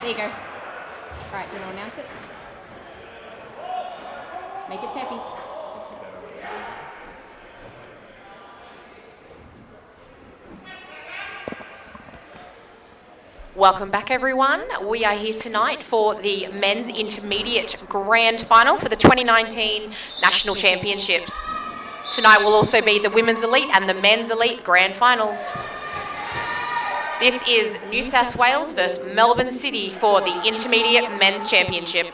There you go. All right, do you want to announce it? Make it peppy. Welcome back, everyone. We are here tonight for the Men's Intermediate Grand Final for the 2019 National Championships. Tonight will also be the Women's Elite and the Men's Elite Grand Finals. This is New South Wales versus Melbourne City for the Intermediate Men's Championship.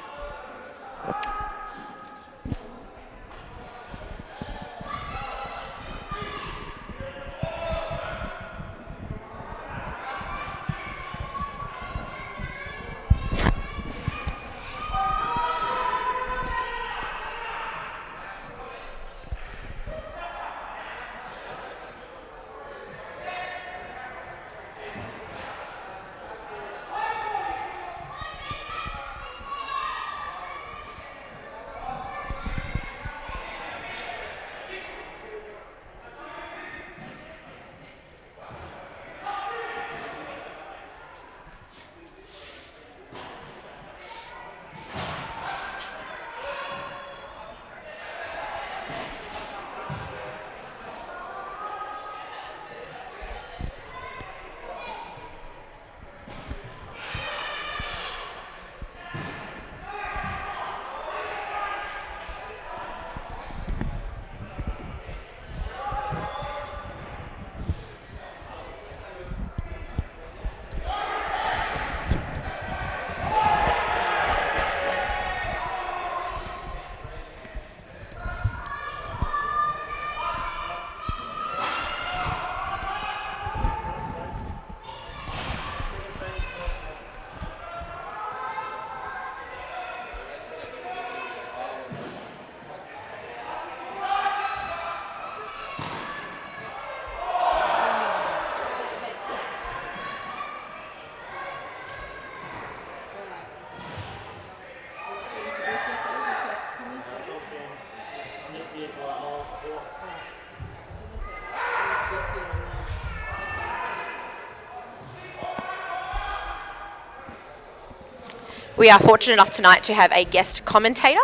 We are fortunate enough tonight to have a guest commentator,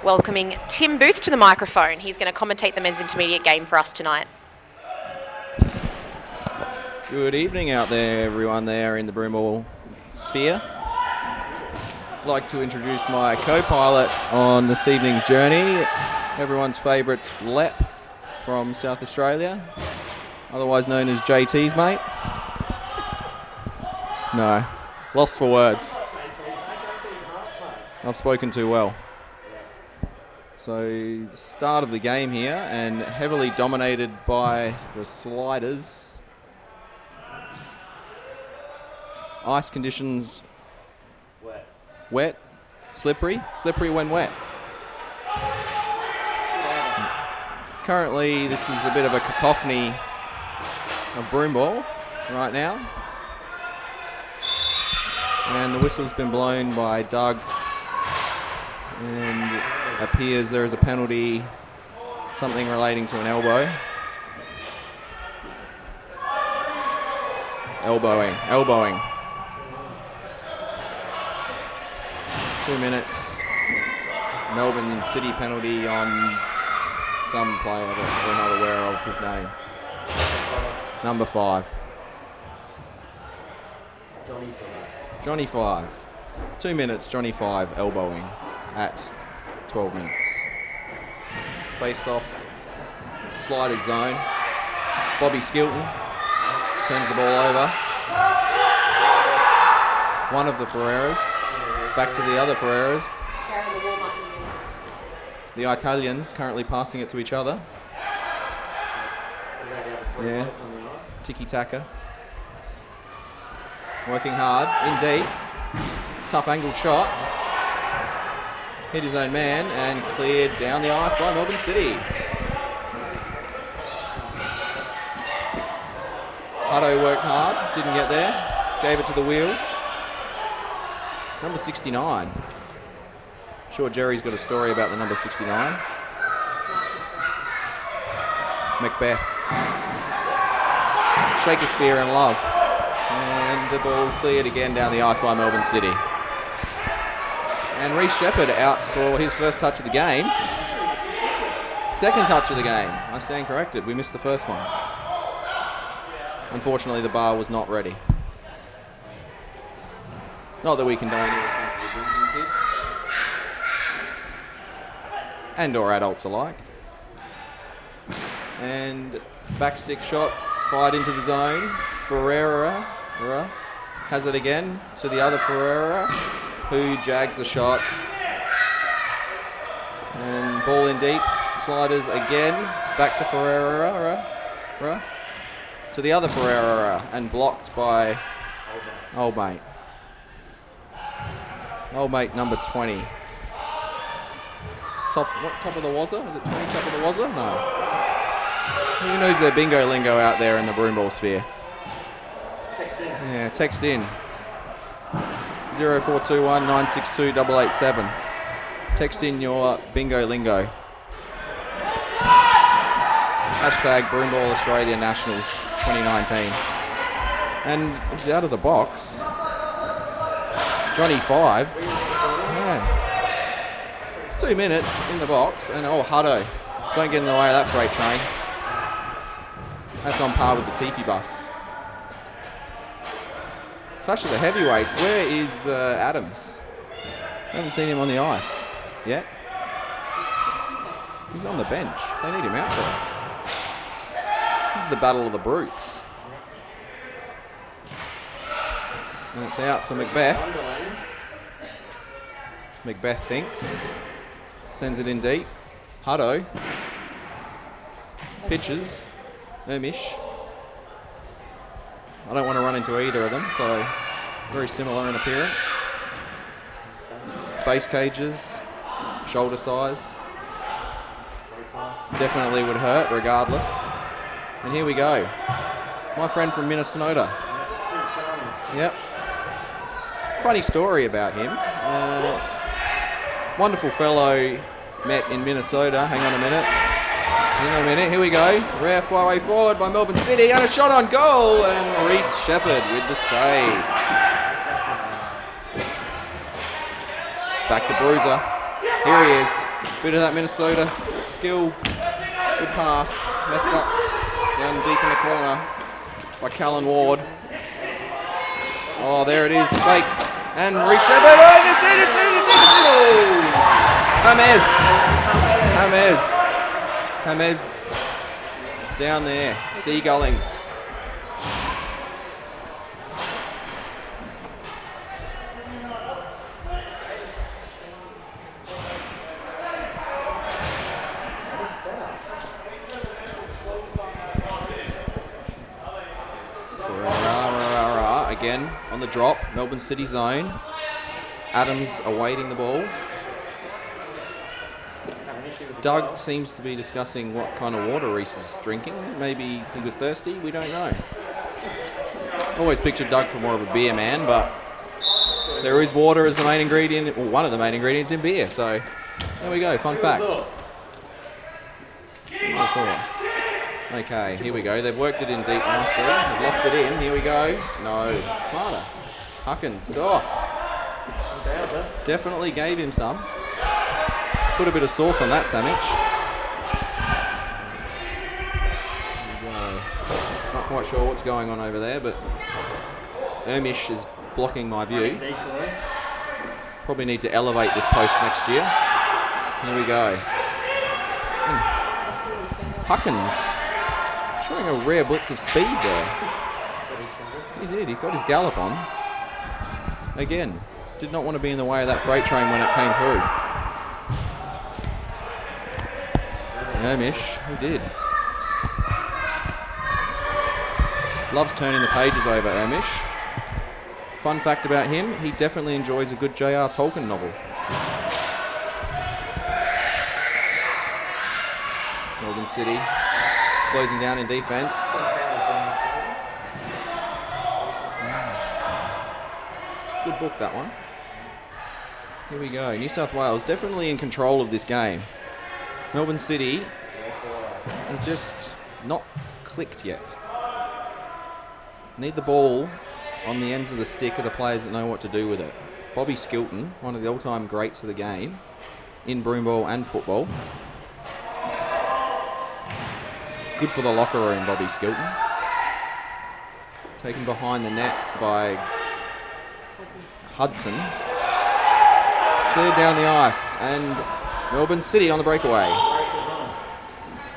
welcoming Tim Booth to the microphone. He's going to commentate the men's intermediate game for us tonight. Good evening out there, everyone there in the Broomball sphere. I'd like to introduce my co-pilot on this evening's journey, everyone's favourite Lep from South Australia, otherwise known as JT's mate. No, lost for words. I've spoken too well. So the start of the game here, and heavily dominated by the sliders. Ice conditions wet, slippery when wet. Currently this is a bit of a cacophony of broomball right now. And the whistle's been blown by Doug. And it appears there is a penalty, something relating to an elbow. Elbowing. 2 minutes. Melbourne City penalty on some player that we're not aware of his name. Number 5. Johnny 5. 2 minutes, Johnny 5 elbowing at 12 minutes. Face off, sliders zone. Bobby Skilton turns the ball over. One of the Ferreiras, back to the other Ferreiras. The Italians currently passing it to each other. Yeah, tiki-taka. Working hard, in deep. Tough angled shot. Hit his own man and cleared down the ice by Melbourne City. Hutto worked hard, didn't get there. Gave it to the wheels. Number 69. Sure Jerry's got a story about the number 69. Macbeth. Shakespeare in love. And the ball cleared again down the ice by Melbourne City. And Reece Shepherd out for his first touch of the game. Second touch of the game. I stand corrected. We missed the first one. Unfortunately, the bar was not ready. Not that we condone irresponsible drinking, kids. And or adults alike. And backstick shot fired into the zone. Ferreira has it again to the other Ferreira, who jags the shot. And ball in deep. Sliders again. Back to Ferreira. To the other Ferreira. And blocked by Old Mate. Old Mate number 20. Top of the Wazza? Was it 20 top of the Wazza? No. Who knows their bingo lingo out there in the Broomball sphere? Text in. Yeah, text in. 0421 962 887. Text in your bingo lingo. Hashtag Broomball Australia Nationals 2019. And he's out of the box. Johnny 5. Yeah. 2 minutes in the box. And Hutto. Don't get in the way of that freight train. That's on par with the Tiffy bus. Clash of the heavyweights. Where is Adams? I haven't seen him on the ice yet. He's on the bench. They need him out there. This is the battle of the brutes. And it's out to Macbeth. Macbeth thinks. Sends it in deep. Hutto. Pitches. Ermish. I don't want to run into either of them, so very similar in appearance. Face cages. Shoulder size. Definitely would hurt regardless. And here we go. My friend from Minnesota. Yep. Funny story about him. Wonderful fellow met in Minnesota. Hang on a minute. Here we go. Rare way forward by Melbourne City. And a shot on goal. And Reece Shepherd with the save. Back to Bruiser. Here he is. Bit of that Minnesota skill. Good pass. Messed up. Down deep in the corner by Callan Ward. Oh, there it is. Fakes. And Reece Shepherd. Oh, it's in. Hamez. Down there. Seagulling. Again on the drop, Melbourne City zone. Adams awaiting the ball. Doug seems to be discussing what kind of water Reece is drinking. Maybe he was thirsty, we don't know. Always pictured Doug for more of a beer man, but there is water as the main ingredient, or one of the main ingredients in beer, so there we go, fun fact. Okay, here we go. They've worked it in deep nicely. They've locked it in. Here we go. No. Smarter. Huckins. Oh. Definitely gave him some. Put a bit of sauce on that sandwich. Not quite sure what's going on over there, but Ermish is blocking my view. Probably need to elevate this post next year. Here we go. And Huckins. Showing a rare blitz of speed there. He did. He got his gallop on. Again, did not want to be in the way of that freight train when it came through. Ermish, he did. Loves turning the pages over, Ermish. Fun fact about him, he definitely enjoys a good J.R. Tolkien novel. Melbourne City. Closing down in defence. Good book, that one. Here we go. New South Wales definitely in control of this game. Melbourne City, it just not clicked yet. Need the ball on the ends of the stick are the players that know what to do with it. Bobby Skilton, one of the all-time greats of the game in broomball and football. Good for the locker room, Bobby Skilton. Taken behind the net by Hudson. Cleared down the ice, and Melbourne City on the breakaway.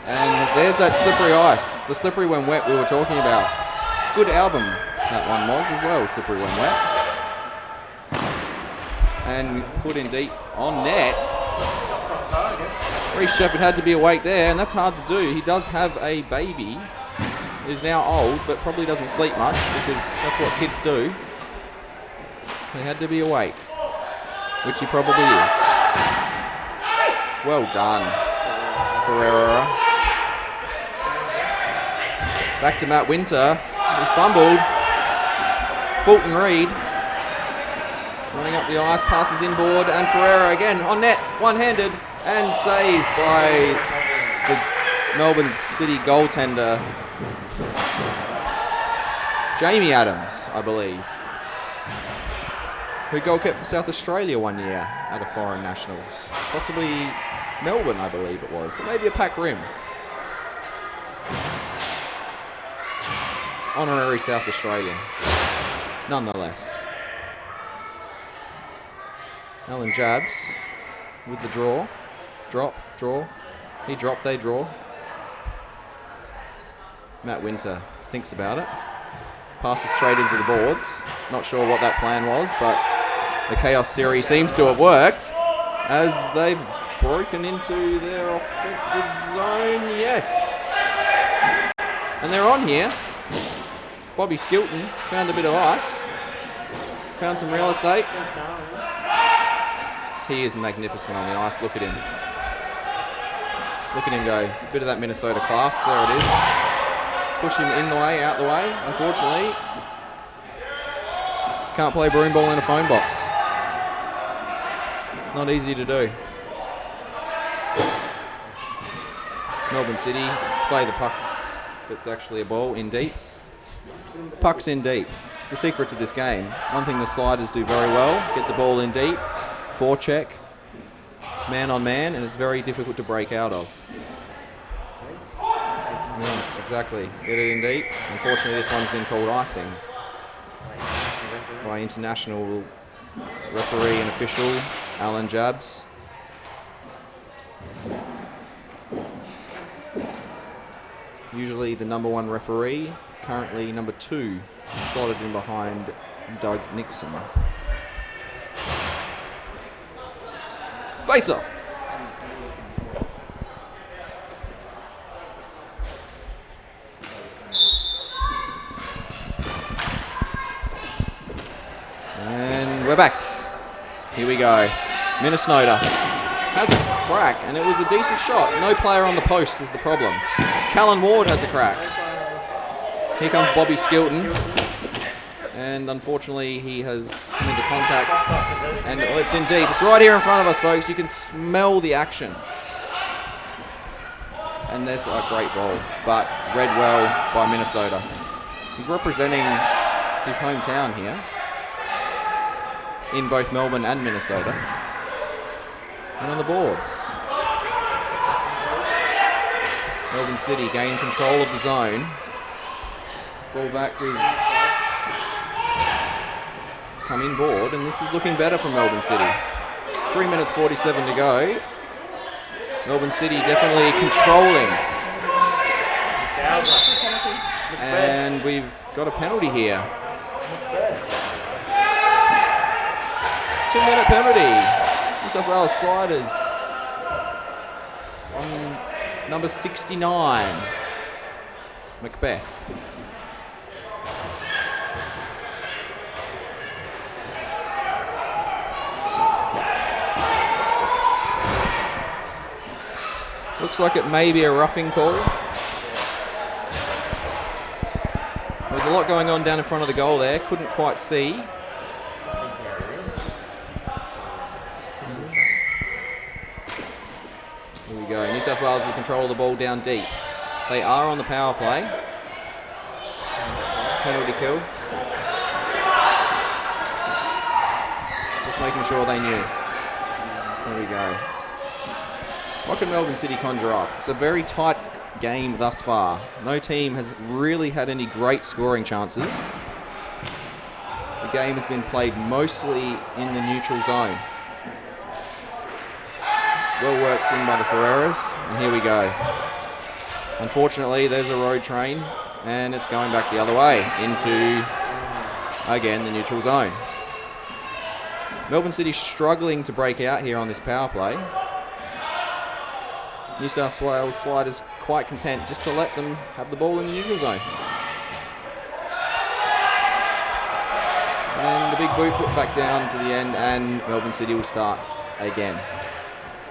And there's that slippery ice, the slippery when wet we were talking about. Good album that one was as well, slippery when wet. And we put in deep on net. Reece Shepherd had to be awake there, and that's hard to do. He does have a baby. He's now old, but probably doesn't sleep much because that's what kids do. He had to be awake, which he probably is. Well done, Ferreira. Back to Matt Winter. He's fumbled. Fulton Reed running up the ice, passes inboard, and Ferreira again on net, one-handed, and saved by the Melbourne City goaltender, Jamie Adams, I believe, who goal kept for South Australia one year at a foreign nationals. Possibly Melbourne, I believe it was. Or maybe a pack rim. Honorary South Australian, nonetheless. Alan Jabs with the draw. Drop, draw. He dropped, they draw. Matt Winter thinks about it. Passes straight into the boards. Not sure what that plan was, but the Chaos Series seems to have worked as they've broken into their offensive zone. Yes. And they're on here. Bobby Skilton found a bit of ice. Found some real estate. He is magnificent on the ice. Look at him. Look at him go. Bit of that Minnesota class. There it is. Push him in the way, out the way. Unfortunately, can't play broomball in a phone box. It's not easy to do. Melbourne City play the puck that's actually a ball in deep. Puck's in deep. It's the secret to this game. One thing the sliders do very well, get the ball in deep, forecheck, man on man, and it's very difficult to break out of. Yes, exactly. Get it in deep. Unfortunately, this one's been called icing by international referee and official Alan Jabs. Usually the number one referee, currently number 2, slotted in behind Doug Nixon. Face off. And we're back. Here we go. Minnesota has a crack, and it was a decent shot. No player on the post was the problem. Callan Ward has a crack. Here comes Bobby Skilton. And unfortunately, he has come into contact. And it's in deep. It's right here in front of us, folks. You can smell the action. And there's a great ball, but read well by Minnesota. He's representing his hometown here in both Melbourne and Minnesota. And on the boards, Melbourne City gain control of the zone. Ball back with... It's come inboard, and this is looking better for Melbourne City. 3 minutes 47 to go. Melbourne City definitely controlling. And we've got a penalty here. 2-minute penalty. New South Wales Sliders on number 69, Macbeth. Looks like it may be a roughing call. There's a lot going on down in front of the goal there. Couldn't quite see. Here we go. New South Wales will control the ball down deep. They are on the power play. Penalty kill. Just making sure they knew. There we go. What can Melbourne City conjure up? It's a very tight game thus far. No team has really had any great scoring chances. The game has been played mostly in the neutral zone. Well worked in by the Ferreiras, and here we go. Unfortunately, there's a road train, and it's going back the other way into, again, the neutral zone. Melbourne City struggling to break out here on this power play. New South Wales Sliders quite content just to let them have the ball in the neutral zone. And the big boot put back down to the end, and Melbourne City will start again.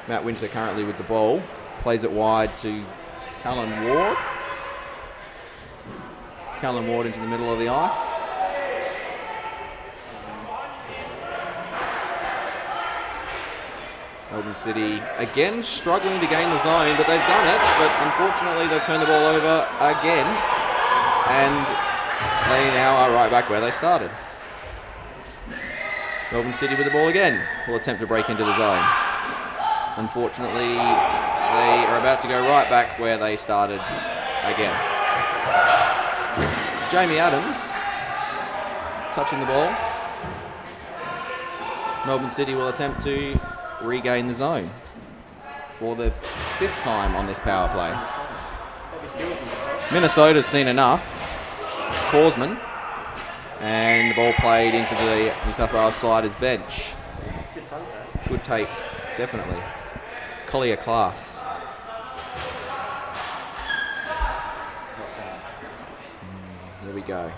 Matt Winter currently with the ball. Plays it wide to Callan Ward. Callan Ward into the middle of the ice. Melbourne City again struggling to gain the zone, but they've done it. But unfortunately, they've turned the ball over again. And they now are right back where they started. Melbourne City with the ball again. Will attempt to break into the zone. Unfortunately, they are about to go right back where they started again. Jamie Adams touching the ball. Melbourne City will attempt to regain the zone for the 5th time on this power play. Minnesota's seen enough. Korsman. And the ball played into the New South Wales Sliders bench. Good take, definitely. Collier class. There we go.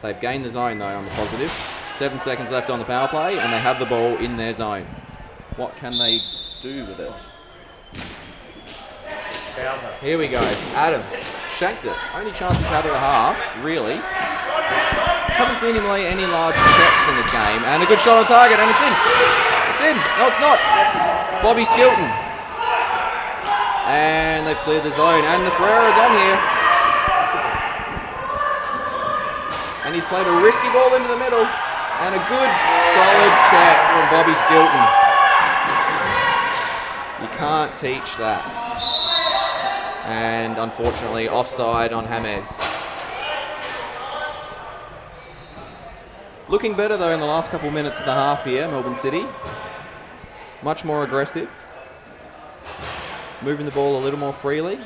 They've gained the zone though on the positive. 7 seconds left on the power play and they have the ball in their zone. What can they do with it? Here we go. Adams shanked it. Only chance he's had of the half, really. Haven't seen him lay any large checks in this game. And a good shot on target, and it's in. It's in. No, it's not. Bobby Skilton. And they've cleared the zone. And the Ferreira's on here. And he's played a risky ball into the middle. And a good, solid check from Bobby Skilton. You can't teach that. And unfortunately, offside on James. Looking better though in the last couple of minutes of the half here, Melbourne City. Much more aggressive. Moving the ball a little more freely.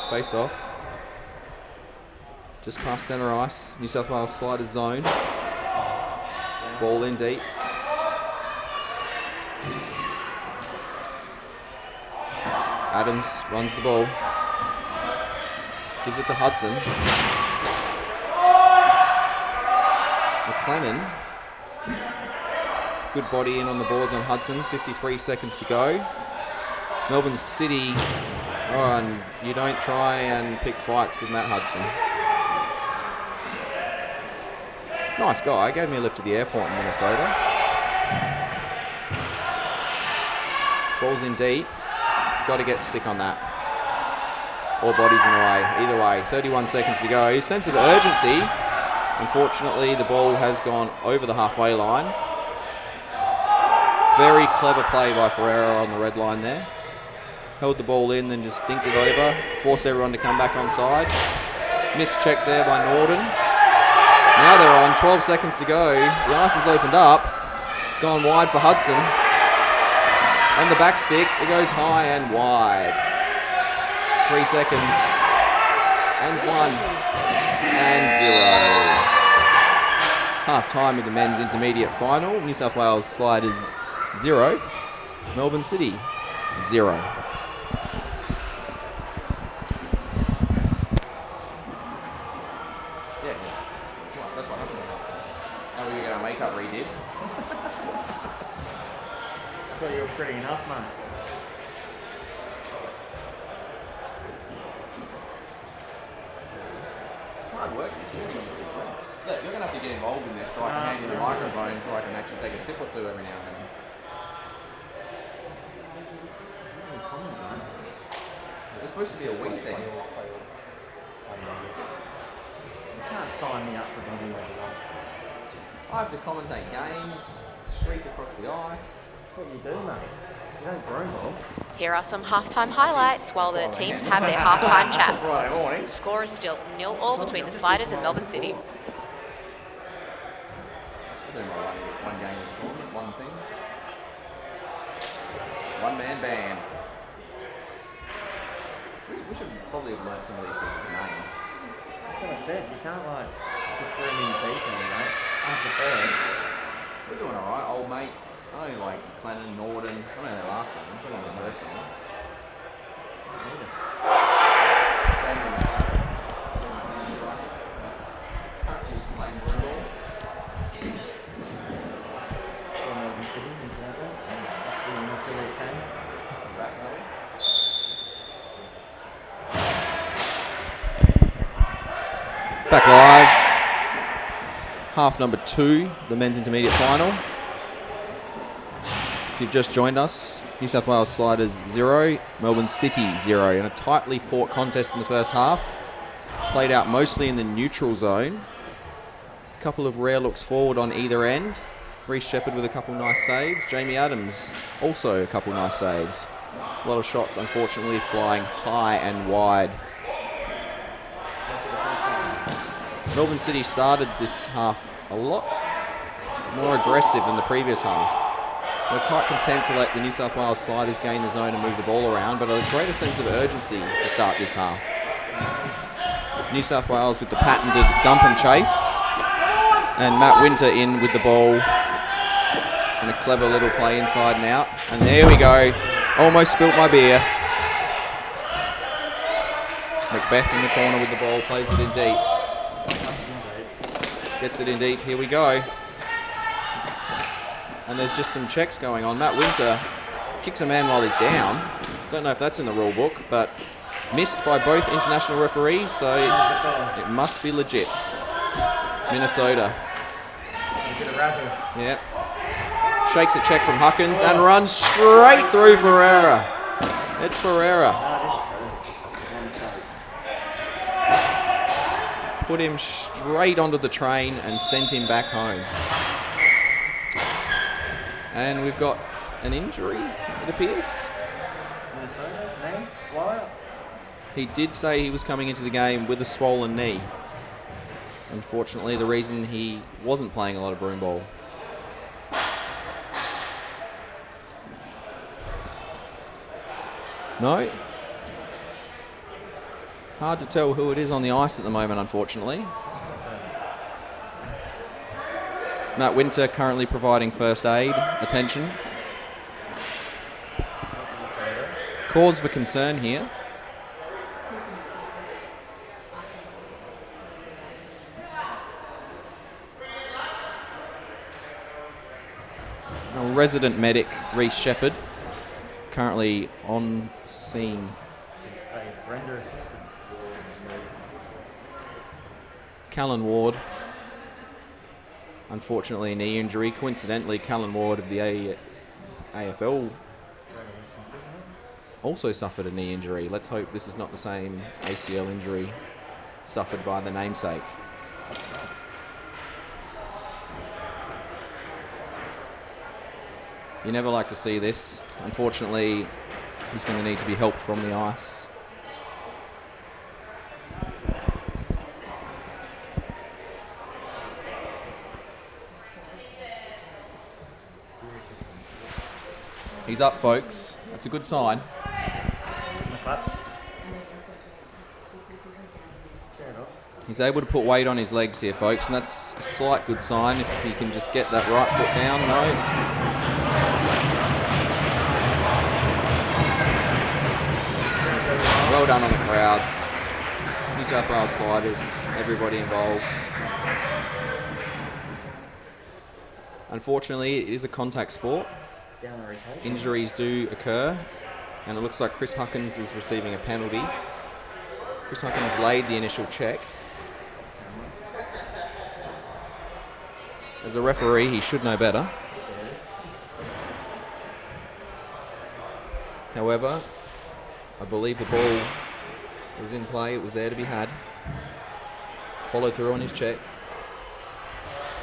Face off. Just past centre ice. New South Wales Sliders zone. Ball in deep. Adams runs the ball. Gives it to Hudson. McLennan. Good body in on the boards on Hudson. 53 seconds to go. Melbourne City. Oh, and you don't try and pick fights with Matt Hudson. Nice guy. Gave me a lift to the airport in Minnesota. Ball's in deep. Got to get stick on that. Or bodies in the way. Either way. 31 seconds to go. Sense of urgency. Unfortunately, the ball has gone over the halfway line. Very clever play by Ferreira on the red line there. Held the ball in, then just dinked it over. Forced everyone to come back on side. Missed check there by Norden. Now they're on. 12 seconds to go. The ice has opened up. It's gone wide for Hudson. On the back stick, it goes high and wide. 3 seconds. And 1. And 0. Half time of the men's intermediate final. New South Wales Sliders 0. Melbourne City 0. That's what happens. How are you going to make up redid? I thought you were pretty enough, mate. It's hard work, this. You don't even get to drink. Look, you're going to have to get involved in this so I can hand you the microphone so I can actually take a sip or two every now and then. It's supposed to be a wee thing. You can't sign me up for something like that. I have to commentate games, streak across the ice. That's what you do, mate. You don't broomball. Here are some halftime highlights while the teams have their halftime chats. Friday morning. The score is still 0-0 between the Sliders and Melbourne City. I'm doing my one game of the tournament, one thing. One man band. We should probably have learnt some of these people's names. That's what I said. You can't like just throw them in the deep end, mate. After third. We're doing alright, old mate. I know like Clennon, Norden. I don't know their last names. I don't know their first names. Jamie McLaren, Melbourne City striker. Currently playing Broomball. Melbourne City, is that right? Must be an affiliate team. Back maybe. Back live. Half number 2, the men's intermediate final. If you've just joined us, New South Wales Sliders 0, Melbourne City 0, in a tightly fought contest in the first half. Played out mostly in the neutral zone. A couple of rare looks forward on either end. Reece Shepherd with a couple nice saves. Jamie Adams also a couple nice saves. A lot of shots, unfortunately, flying high and wide. Melbourne City started this half a lot more aggressive than the previous half. We're quite content to let the New South Wales Sliders gain the zone and move the ball around, but a greater sense of urgency to start this half. New South Wales with the patented dump and chase, and Matt Winter in with the ball, and a clever little play inside and out. And there we go. Almost spilt my beer. Macbeth in the corner with the ball, plays it in deep. Gets it in deep, here we go. And there's just some checks going on. Matt Winter kicks a man while he's down. Don't know if that's in the rule book, but missed by both international referees, so it must be legit. Minnesota. Yep. Shakes a check from Huckins and runs straight through Ferreira. It's Ferreira. Put him straight onto the train and sent him back home. And we've got an injury, it appears. Minnesota, knee, blowout. He did say he was coming into the game with a swollen knee. Unfortunately, the reason he wasn't playing a lot of broomball. No. Hard to tell who it is on the ice at the moment, unfortunately. Matt Winter currently providing first aid attention. Cause for concern here. Our resident medic, Reece Shepherd, currently on scene. Render assistance. Callan Ward, unfortunately a knee injury. Coincidentally, Callan Ward of the AFL also suffered a knee injury. Let's hope this is not the same ACL injury suffered by the namesake. You never like to see this. Unfortunately, he's going to need to be helped from the ice. He's up, folks. That's a good sign. He's able to put weight on his legs here, folks, and that's a slight good sign if he can just get that right foot down. No. Well done on the crowd. New South Wales Sliders, everybody involved. Unfortunately, it is a contact sport. Injuries do occur, and it looks like Chris Huckins is receiving a penalty. Chris Huckins laid the initial check. As a referee, he should know better. However, I believe the ball was in play. It was there to be had. Followed through on his check.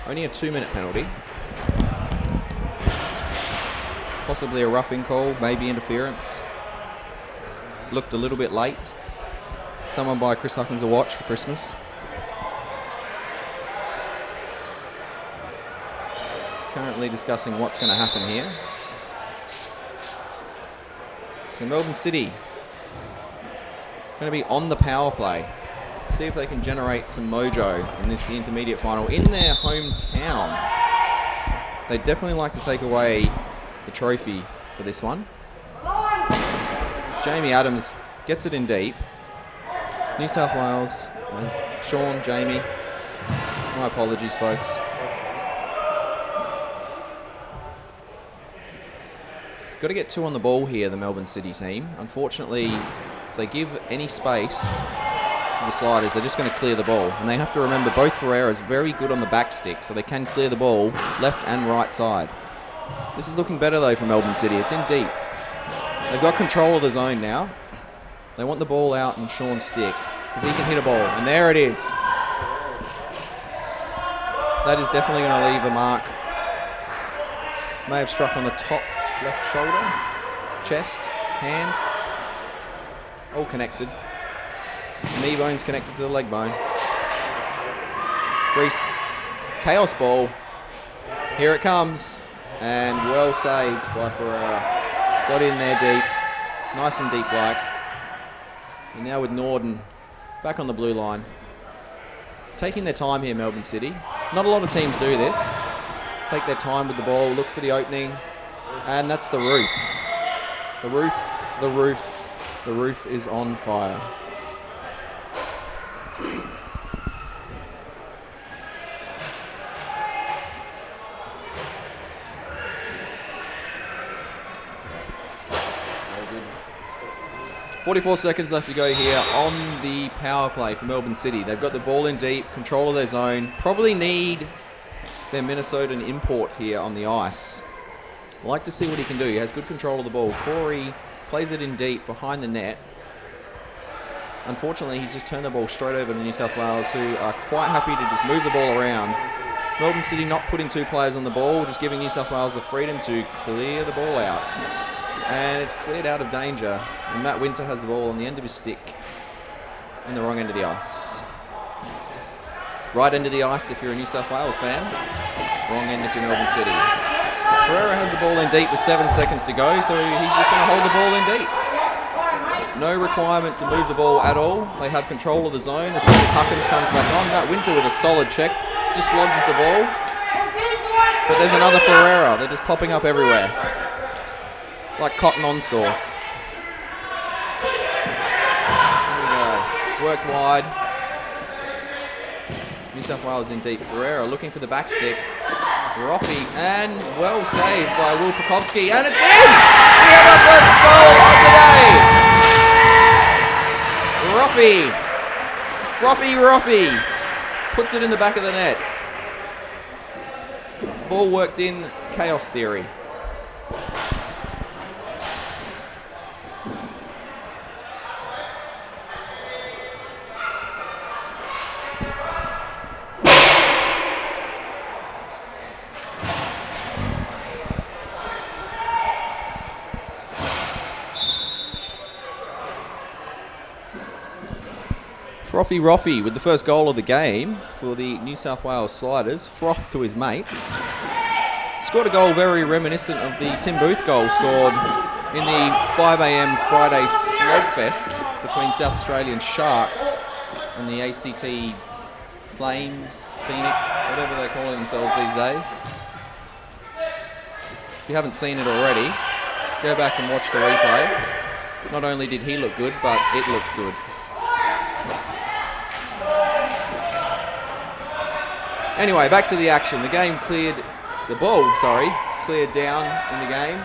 Only a 2-minute penalty. Possibly a roughing call, maybe interference. Looked a little bit late. Someone buy Chris Huckins a watch for Christmas. Currently discussing what's going to happen here. So Melbourne City going to be on the power play. See if they can generate some mojo in this intermediate final in their hometown. They definitely like to take away the trophy for this one. Jamie Adams gets it in deep. New South Wales, Sean, Jamie. My apologies, folks. Got to get 2 on the ball here, the Melbourne City team. Unfortunately, if they give any space to the sliders, they're just going to clear the ball. And they have to remember both Ferreira's very good on the back stick, so they can clear the ball left and right side. This is looking better though for Melbourne City. It's in deep. They've got control of the zone now. They want the ball out on Sean's stick because he can hit a ball. And there it is. That is definitely going to leave a mark. May have struck on the top left shoulder, chest, hand. All connected. Knee bone's connected to the leg bone. Grease. Chaos ball. Here it comes. And well saved by Ferreira. Got in there deep. Nice and deep like. And now with Norden back on the blue line. Taking their time here, Melbourne City. Not a lot of teams do this. Take their time with the ball, look for the opening. And that's the roof. The roof, the roof, the roof is on fire. Very good. 44 seconds left to go here on the power play for Melbourne City. They've got the ball in deep, control of their zone. Probably need their Minnesotan import here on the ice. Like to see what he can do. He has good control of the ball. Corey plays it in deep behind the net. Unfortunately, he's just turned the ball straight over to New South Wales, who are quite happy to just move the ball around. Melbourne City not putting 2 players on the ball, just giving New South Wales the freedom to clear the ball out. And it's cleared out of danger. And Matt Winter has the ball on the end of his stick in the wrong end of the ice. Right end of the ice if you're a New South Wales fan. Wrong end if you're Melbourne City. Ferreira has the ball in deep with 7 seconds to go, so he's just going to hold the ball in deep. No requirement to move the ball at all. They have control of the zone. As soon as Huckins comes back on, Matt Winter with a solid check, dislodges the ball. But there's another Ferreira. They're just popping up everywhere. Like cotton on stores. There we go. Worked wide. New South Wales in deep. Ferreira looking for the back stick. Roffey, and well saved by Will Pekowski, and it's in! We have our first goal of the day! Roffey puts it in the back of the net. Ball worked in, chaos theory. Roffey with the first goal of the game for the New South Wales Sliders. Froth to his mates. Scored a goal very reminiscent of the Tim Booth goal scored in the 5 a.m. Friday slogfest between South Australian Sharks and the ACT Flames, Phoenix, whatever they're calling themselves these days. If you haven't seen it already, go back and watch the replay. Not only did he look good, but it looked good. Anyway, back to the action. The game cleared down in the game.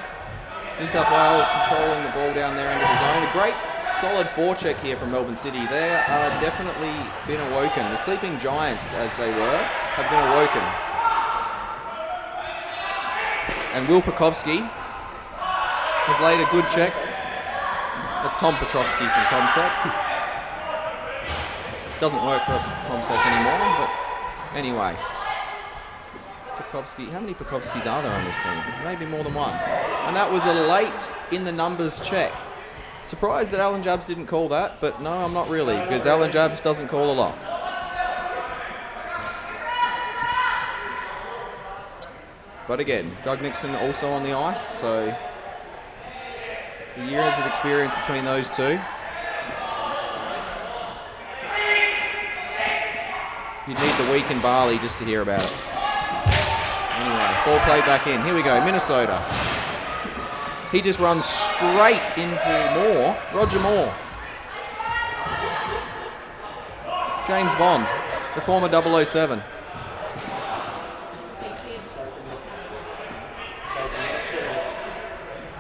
New South Wales controlling the ball down their end of the zone. A great solid forecheck here from Melbourne City. They are definitely been awoken. The sleeping giants, as they were, have been awoken. And Will Pekowski has laid a good check. That's Tom Petrovsky from Comsec. Doesn't work for Comsec anymore, but anyway. Pekovsky, how many Pekovskys are there on this team? Maybe more than one. And that was a late in the numbers check. Surprised that Alan Jabs didn't call that, but no, I'm not really, because Alan Jabs doesn't call a lot. But again, Doug Nixon also on the ice, so the years of experience between those two. You'd need the week in Bali just to hear about it. Anyway, ball played back in. Here we go, Minnesota. He just runs straight into Moore, Roger Moore. James Bond, the former 007.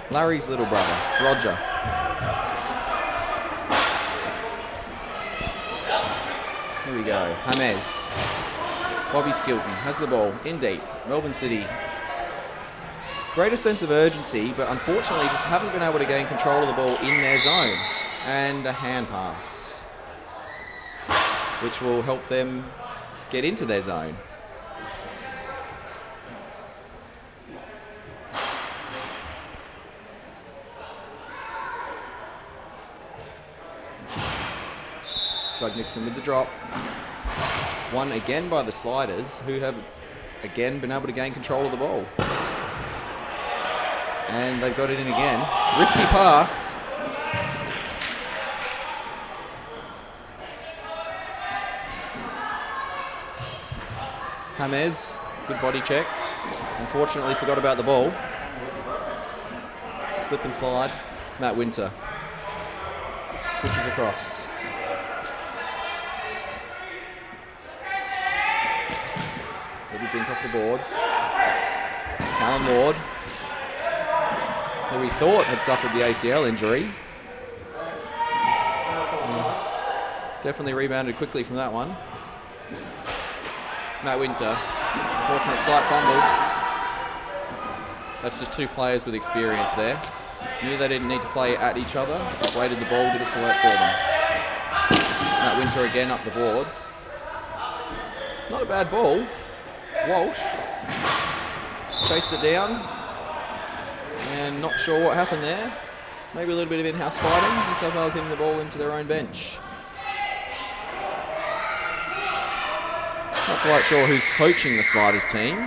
Larry's little brother, Roger. Here we go, James. Bobby Skilton has the ball in deep. Melbourne City. Greater sense of urgency, but unfortunately just haven't been able to gain control of the ball in their zone. And a hand pass, which will help them get into their zone. Doug Nixon with the drop. Won again by the Sliders, who have again been able to gain control of the ball. And they've got it in again. Risky pass. James, good body check. Unfortunately forgot about the ball. Slip and slide. Matt Winter switches across. Little dink off the boards. Callum Ward, who we thought had suffered the ACL injury. Definitely rebounded quickly from that one. Matt Winter, unfortunate slight fumble. That's just two players with experience there. Knew they didn't need to play at each other, just waited the ball, did it to work for them. Matt Winter again up the boards. Not a bad ball. Walsh chased it down, and not sure what happened there. Maybe a little bit of in-house fighting. New South Wales hitting the ball into their own bench. Not quite sure who's coaching the Sliders team.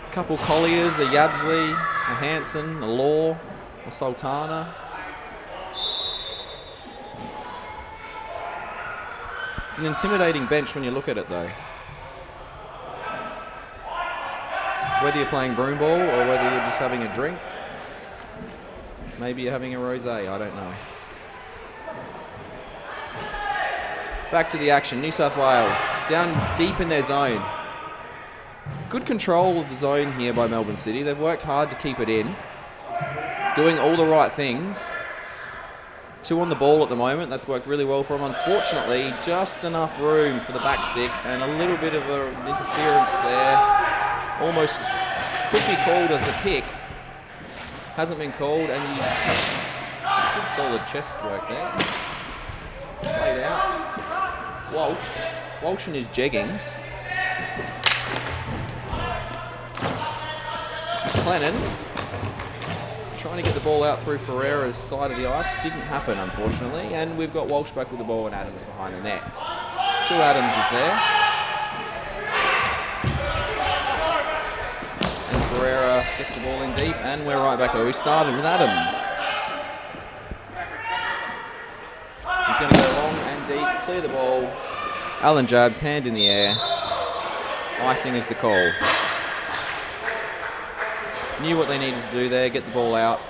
A couple Colliers, a Yabsley, a Hanson, a Law, a Sultana. It's an intimidating bench when you look at it though. Whether you're playing broomball or whether you're just having a drink. Maybe you're having a rosé, I don't know. Back to the action, New South Wales, down deep in their zone. Good control of the zone here by Melbourne City. They've worked hard to keep it in. Doing all the right things. 2 on the ball at the moment, that's worked really well for them. Unfortunately, just enough room for the backstick and a little bit of an interference there. Almost could be called as a pick. Hasn't been called, and good solid chest work there. Played out. Walsh and his jeggings. Clennon trying to get the ball out through Ferreira's side of the ice. Didn't happen, unfortunately. And we've got Walsh back with the ball and Adams behind the net. 2 Adams is there. And Ferreira gets the ball in deep, and we're right back where we started with Adams. He's going to go long and deep, clear the ball. Alan Jabs, hand in the air. Icing is the call. Knew what they needed to do there, get the ball out,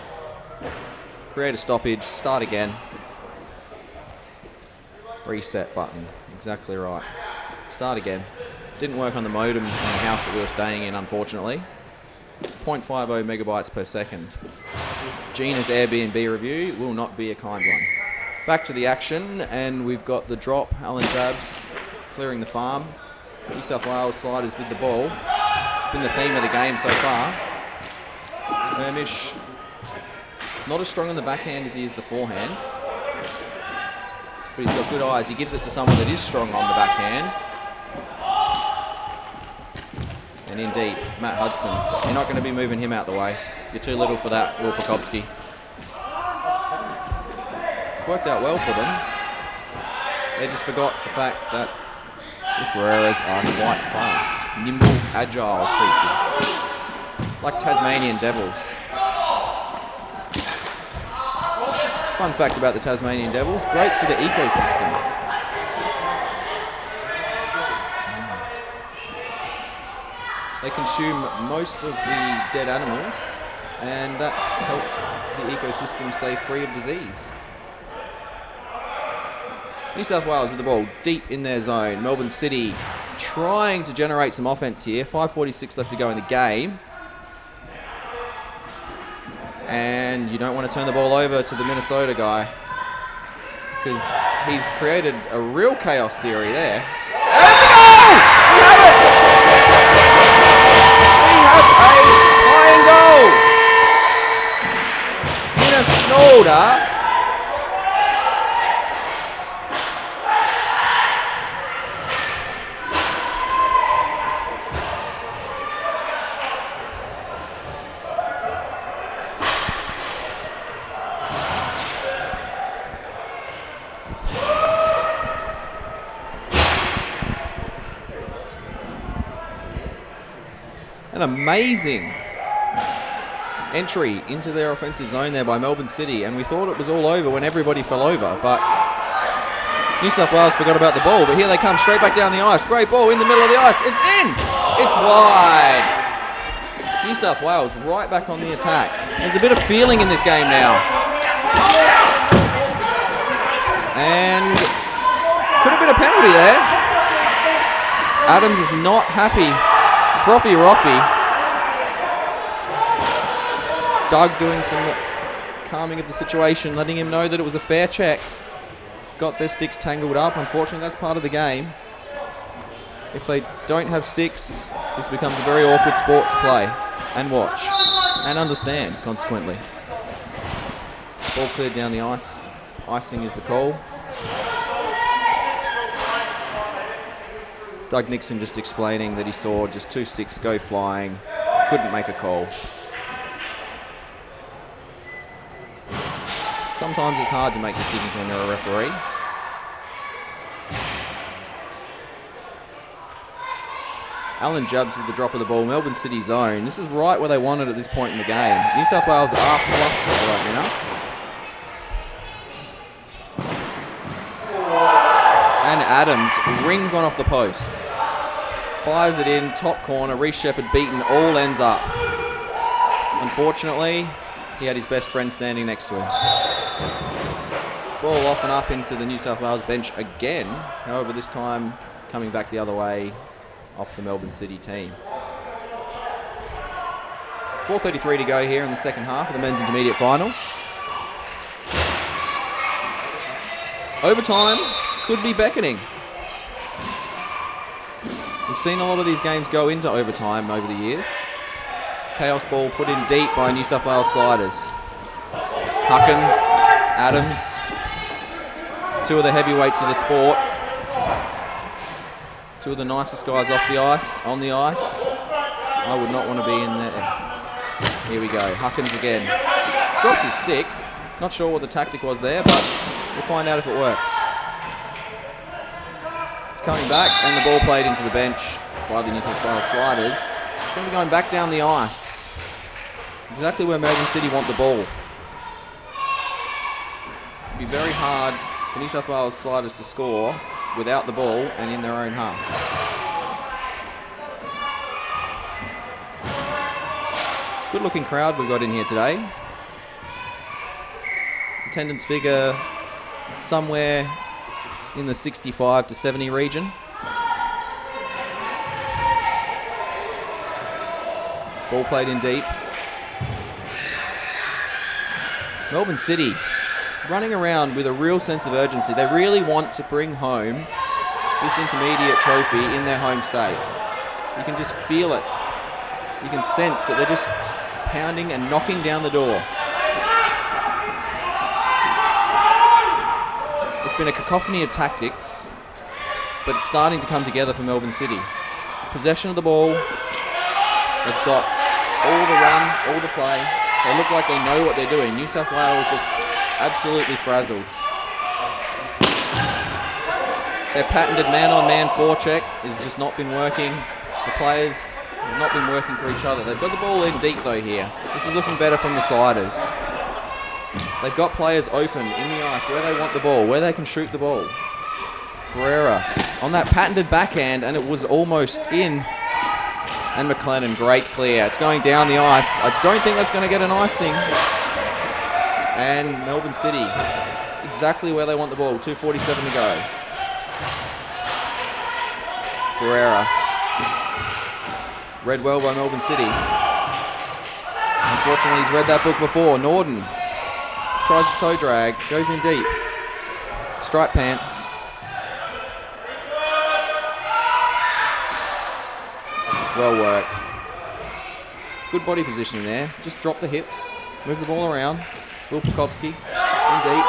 create a stoppage, start again. Reset button, exactly right. Start again. Didn't work on the modem in the house that we were staying in, unfortunately. 0.50 megabytes per second. Gina's Airbnb review will not be a kind one. Back to the action, and we've got the drop. Alan Jabs clearing the farm. New South Wales Sliders with the ball. It's been the theme of the game so far. Vermish Not as strong on the backhand as he is the forehand. But he's got good eyes. He gives it to someone that is strong on the backhand. And indeed, Matt Hudson. You're not going to be moving him out the way. You're too little for that, Will Pekowski. It's worked out well for them. They just forgot the fact that the Ferreiras are quite fast. Nimble, agile creatures. Like Tasmanian Devils. Fun fact about the Tasmanian Devils, great for the ecosystem. They consume most of the dead animals, and that helps the ecosystem stay free of disease. New South Wales with the ball deep in their zone. Melbourne City trying to generate some offense here. 5:46 left to go in the game. And you don't want to turn the ball over to the Minnesota guy, because he's created a real chaos theory there. And it's a goal! We have it! We have a tying goal! Minnesota an amazing entry into their offensive zone there by Melbourne City, and we thought it was all over when everybody fell over, but New South Wales forgot about the ball, but here they come straight back down the ice. Great ball in the middle of the ice. It's in! It's wide! New South Wales right back on the attack. There's a bit of feeling in this game now. And could have been a penalty there. Adams is not happy. Frothy Roffy. Doug doing some calming of the situation, letting him know that it was a fair check. Got their sticks tangled up. Unfortunately, that's part of the game. If they don't have sticks, this becomes a very awkward sport to play and watch and understand, consequently. Ball cleared down the ice. Icing is the call. Doug Nixon just explaining that he saw just 2 sticks go flying, couldn't make a call. Sometimes it's hard to make decisions when you're a referee. Alan Jubbs with the drop of the ball, Melbourne City zone. This is right where they want it at this point in the game. New South Wales are flustered right now. And Adams rings one off the post. Fires it in, top corner, Reece Shepherd beaten, all ends up. Unfortunately, he had his best friend standing next to him. Ball off and up into the New South Wales bench again. However, this time coming back the other way off the Melbourne City team. 4:33 to go here in the second half of the men's intermediate final. Overtime could be beckoning. We've seen a lot of these games go into overtime over the years. Chaos ball put in deep by New South Wales sliders. Huckins, Adams, 2 of the heavyweights of the sport. 2 of the nicest guys off the ice, on the ice. I would not want to be in there. Here we go, Huckins again. Drops his stick. Not sure what the tactic was there, but we'll find out if it works. It's coming back, and the ball played into the bench by the New South Wales sliders. It's going to be going back down the ice. Exactly where Melbourne City want the ball. It'd be very hard for New South Wales sliders to score without the ball and in their own half. Good looking crowd we've got in here today. Attendance figure somewhere in the 65 to 70 region. Ball played in deep. Melbourne City running around with a real sense of urgency. They really want to bring home this intermediate trophy in their home state. You can just feel it. You can sense that they're just pounding and knocking down the door. been a cacophony of tactics, but it's starting to come together for Melbourne City. Possession of the ball. They've got all the run, all the play. They look like they know what they're doing. New South Wales look absolutely frazzled. Their patented man-on-man forecheck has just not been working. The players have not been working for each other. They've got the ball in deep though here. This is looking better from the sliders. They've got players open in the ice where they want the ball, where they can shoot the ball. Ferreira on that patented backhand, and it was almost in. And McLennan, great clear. It's going down the ice. I don't think that's going to get an icing. And Melbourne City, exactly where they want the ball. 2:47 to go. Ferreira. Read well by Melbourne City. Unfortunately, he's read that book before. Norden tries the toe drag, goes in deep. Stripe pants. Well worked. Good body positioning there. Just drop the hips, move the ball around. Will Pukowski in deep.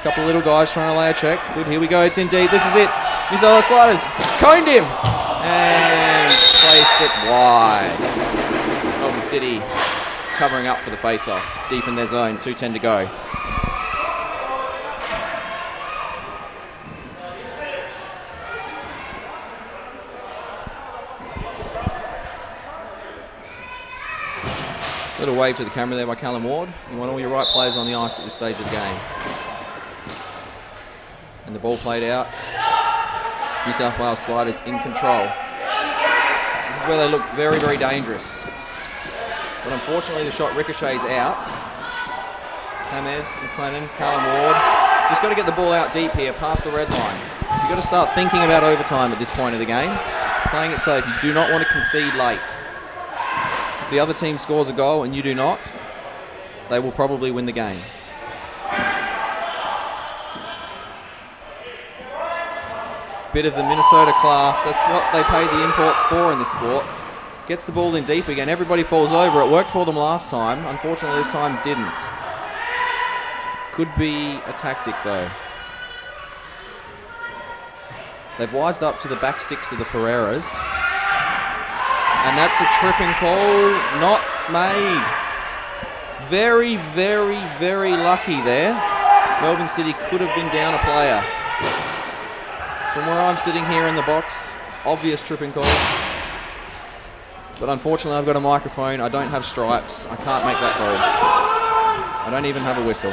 Couple of little guys trying to lay a check. Good, here we go. It's in deep. This is it. New South Wales sliders coned him and placed it wide. Melbourne City covering up for the face-off. Deep in their zone. 2:10 to go. Little wave to the camera there by Callum Ward. You want all your right players on the ice at this stage of the game. And the ball played out. New South Wales sliders in control. This is where they look very, very dangerous. But unfortunately the shot ricochets out. James, McLennan, Callum Ward. Just got to get the ball out deep here, past the red line. You've got to start thinking about overtime at this point of the game. Playing it safe. You do not want to concede late. If the other team scores a goal and you do not, they will probably win the game. Bit of the Minnesota class. That's what they pay the imports for in the sport. Gets the ball in deep again. Everybody falls over. It worked for them last time. Unfortunately, this time didn't. Could be a tactic, though. They've wised up to the back sticks of the Ferreiras. And that's a tripping call, not made. Very, very, very lucky there. Melbourne City could have been down a player. From where I'm sitting here in the box, obvious tripping call. But unfortunately, I've got a microphone. I don't have stripes. I can't make that call. I don't even have a whistle.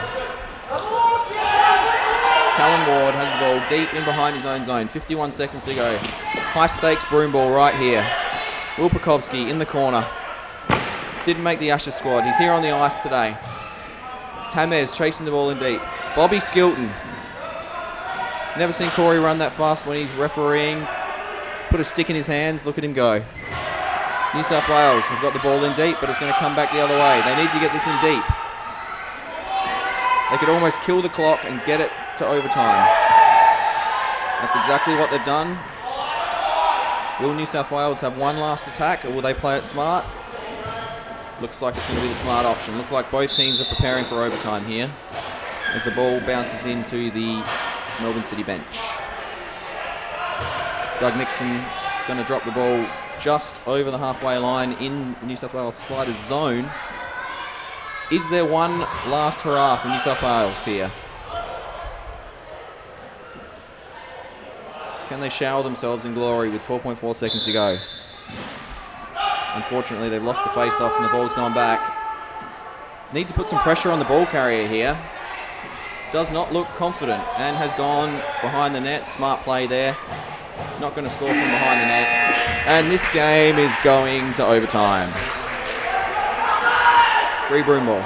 Callum Ward has the ball deep in behind his own zone. 51 seconds to go. High stakes Broomball right here. Will Pukowski in the corner. Didn't make the Ashes squad. He's here on the ice today. James chasing the ball in deep. Bobby Skilton. Never seen Corey run that fast when he's refereeing. Put a stick in his hands. Look at him go. New South Wales have got the ball in deep, but it's going to come back the other way. They need to get this in deep. They could almost kill the clock and get it to overtime. That's exactly what they've done. Will New South Wales have one last attack, or will they play it smart? Looks like it's going to be the smart option. Looks like both teams are preparing for overtime here as the ball bounces into the Melbourne City bench. Doug Nixon going to drop the ball just over the halfway line in New South Wales sliders zone. Is there one last hurrah for New South Wales here? Can they shower themselves in glory with 12.4 seconds to go? Unfortunately, they've lost the face-off and the ball's gone back. Need to put some pressure on the ball carrier here. Does not look confident and has gone behind the net. Smart play there. Not going to score from behind the net. And this game is going to overtime. Free Broomball.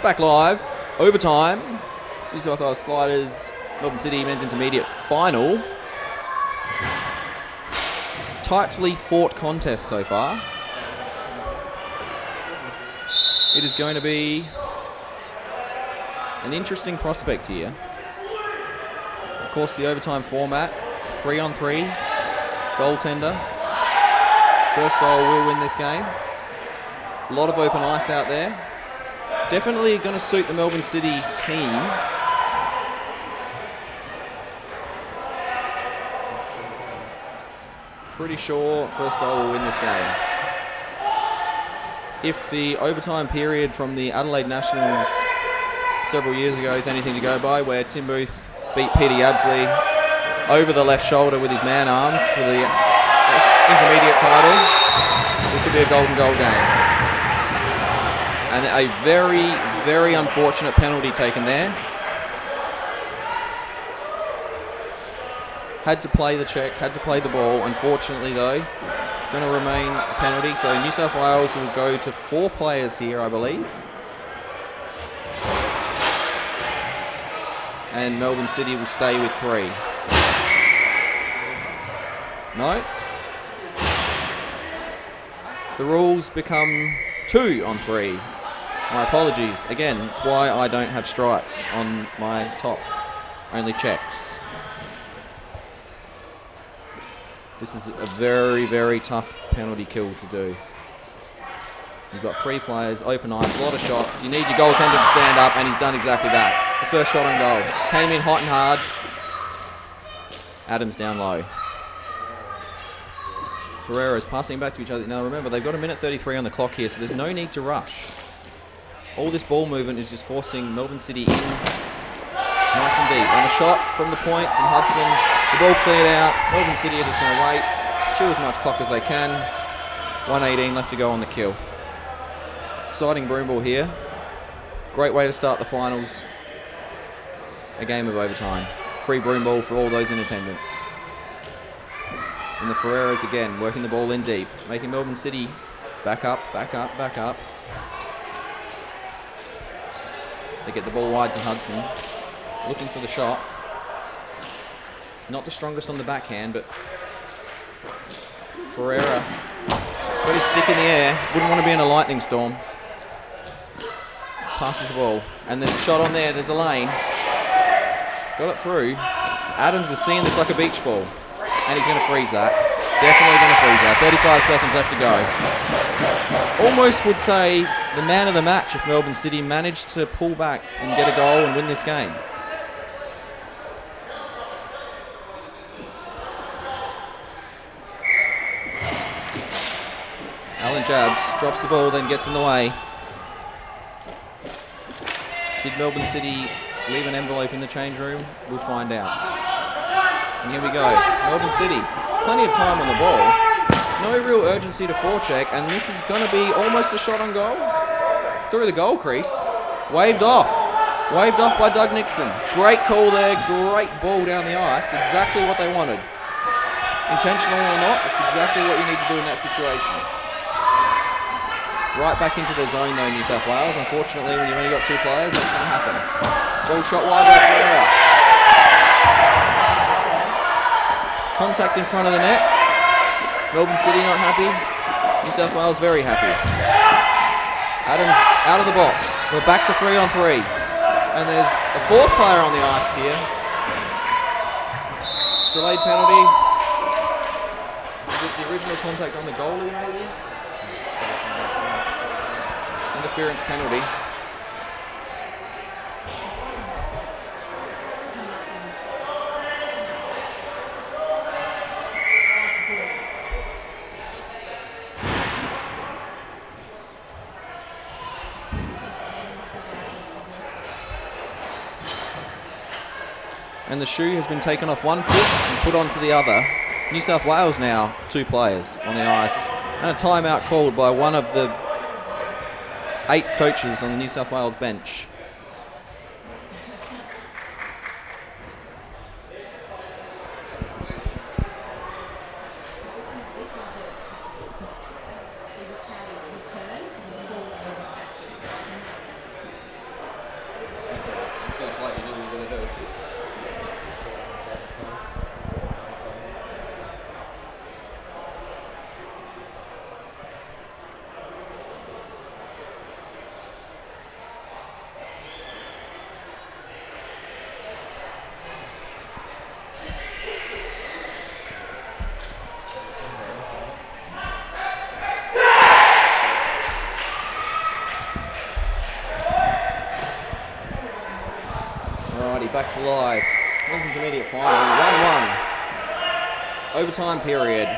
back live. Overtime. New South Wales Sliders, Melbourne City Men's Intermediate Final. Tightly fought contest so far. It is going to be an interesting prospect here. Of course, the overtime format, 3-on-3, goaltender. First goal will win this game. A lot of open ice out there. Definitely going to suit the Melbourne City team. Pretty sure first goal will win this game. If the overtime period from the Adelaide Nationals several years ago is anything to go by, where Tim Booth beat Peter Yabsley over the left shoulder with his man arms for the intermediate title, this will be a golden goal game. And a very, very unfortunate penalty taken there. Had to play the check, had to play the ball. Unfortunately, though, it's going to remain a penalty. So New South Wales will go to 4 players here, I believe. And Melbourne City will stay with 3. No? The rules become 2-on-3. My apologies. Again, it's why I don't have stripes on my top. Only checks. This is a very, very tough penalty kill to do. You've got 3 players, open ice, a lot of shots. You need your goaltender to stand up, and he's done exactly that. The first shot on goal. Came in hot and hard. Adams down low. Ferreira's passing back to each other. Now remember, they've got 1:33 on the clock here, so there's no need to rush. All this ball movement is just forcing Melbourne City in nice and deep. And a shot from the point from Hudson. The ball cleared out. Melbourne City are just going to wait, chew as much clock as they can. 1:18 left to go on the kill. Exciting Broomball here. Great way to start the finals. A game of overtime. Free Broomball for all those in attendance. And the Ferreiras again working the ball in deep, making Melbourne City back up, back up, back up. They get the ball wide to Hudson, looking for the shot. It's not the strongest on the backhand, but Ferreira got his stick in the air. Wouldn't want to be in a lightning storm. Passes the ball, and there's a shot on there. There's a lane. Got it through. Adams is seeing this like a beach ball, and he's going to freeze that. Definitely going to freeze that. 35 seconds left to go. Almost would say the man of the match if Melbourne City managed to pull back and get a goal and win this game. Alan Jabs drops the ball, then gets in the way. Did Melbourne City leave an envelope in the change room? We'll find out. And here we go. Melbourne City, plenty of time on the ball. No real urgency to forecheck, and this is going to be almost a shot on goal. It's through the goal crease. Waved off. Waved off by Doug Nixon. Great call there. Great ball down the ice. Exactly what they wanted. Intentional or not, it's exactly what you need to do in that situation. Right back into their zone though, New South Wales. Unfortunately, when you've only got 2 players, that's going to happen. Ball shot wide by Ferreira. Contact in front of the net. Melbourne City not happy. New South Wales very happy. Adams out of the box. We're back to 3-on-3. And there's a 4th player on the ice here. Delayed penalty. Is it the original contact on the goalie maybe? Interference penalty. And the shoe has been taken off one foot and put onto the other. New South Wales now 2 players on the ice. And a timeout called by one of the 8 coaches on the New South Wales bench. live. Men's intermediate final, 1-1. Overtime period.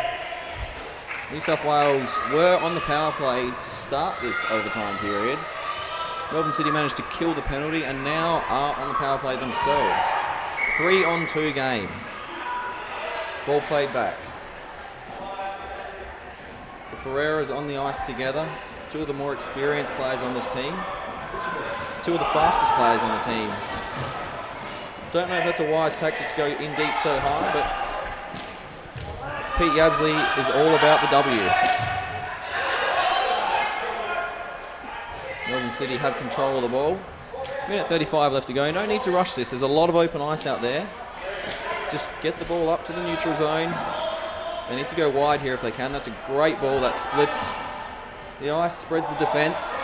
New South Wales were on the power play to start this overtime period. Melbourne City managed to kill the penalty and now are on the power play themselves. 3-on-2 game. Ball played back. The Ferreiras on the ice together. Two of the more experienced players on this team. Two of the fastest players on the team. Don't know if that's a wise tactic to go in deep so high, but Pete Yabsley is all about the W. Melbourne City have control of the ball. Minute 35 left to go. No need to rush this. There's a lot of open ice out there. Just get the ball up to the neutral zone. They need to go wide here if they can. That's a great ball that splits the ice, spreads the defence.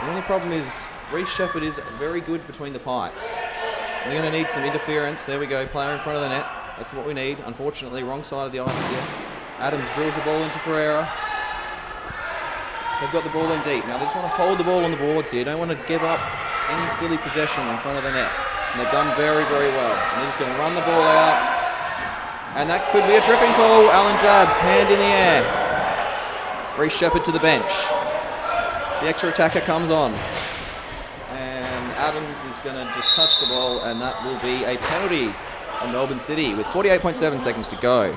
The only problem is Reece Shepherd is very good between the pipes. They're going to need some interference. There we go, player in front of the net. That's what we need. Unfortunately, wrong side of the ice here. Adams drills the ball into Ferreira. They've got the ball in deep. Now they just want to hold the ball on the boards here. Don't want to give up any silly possession in front of the net. And they've done very, very well. And they're just going to run the ball out. And that could be a tripping call. Alan Jabs, hand in the air. Reece Shepherd to the bench. The extra attacker comes on. And Adams is going to just touch the ball, and that will be a penalty on Melbourne City with 48.7 seconds to go.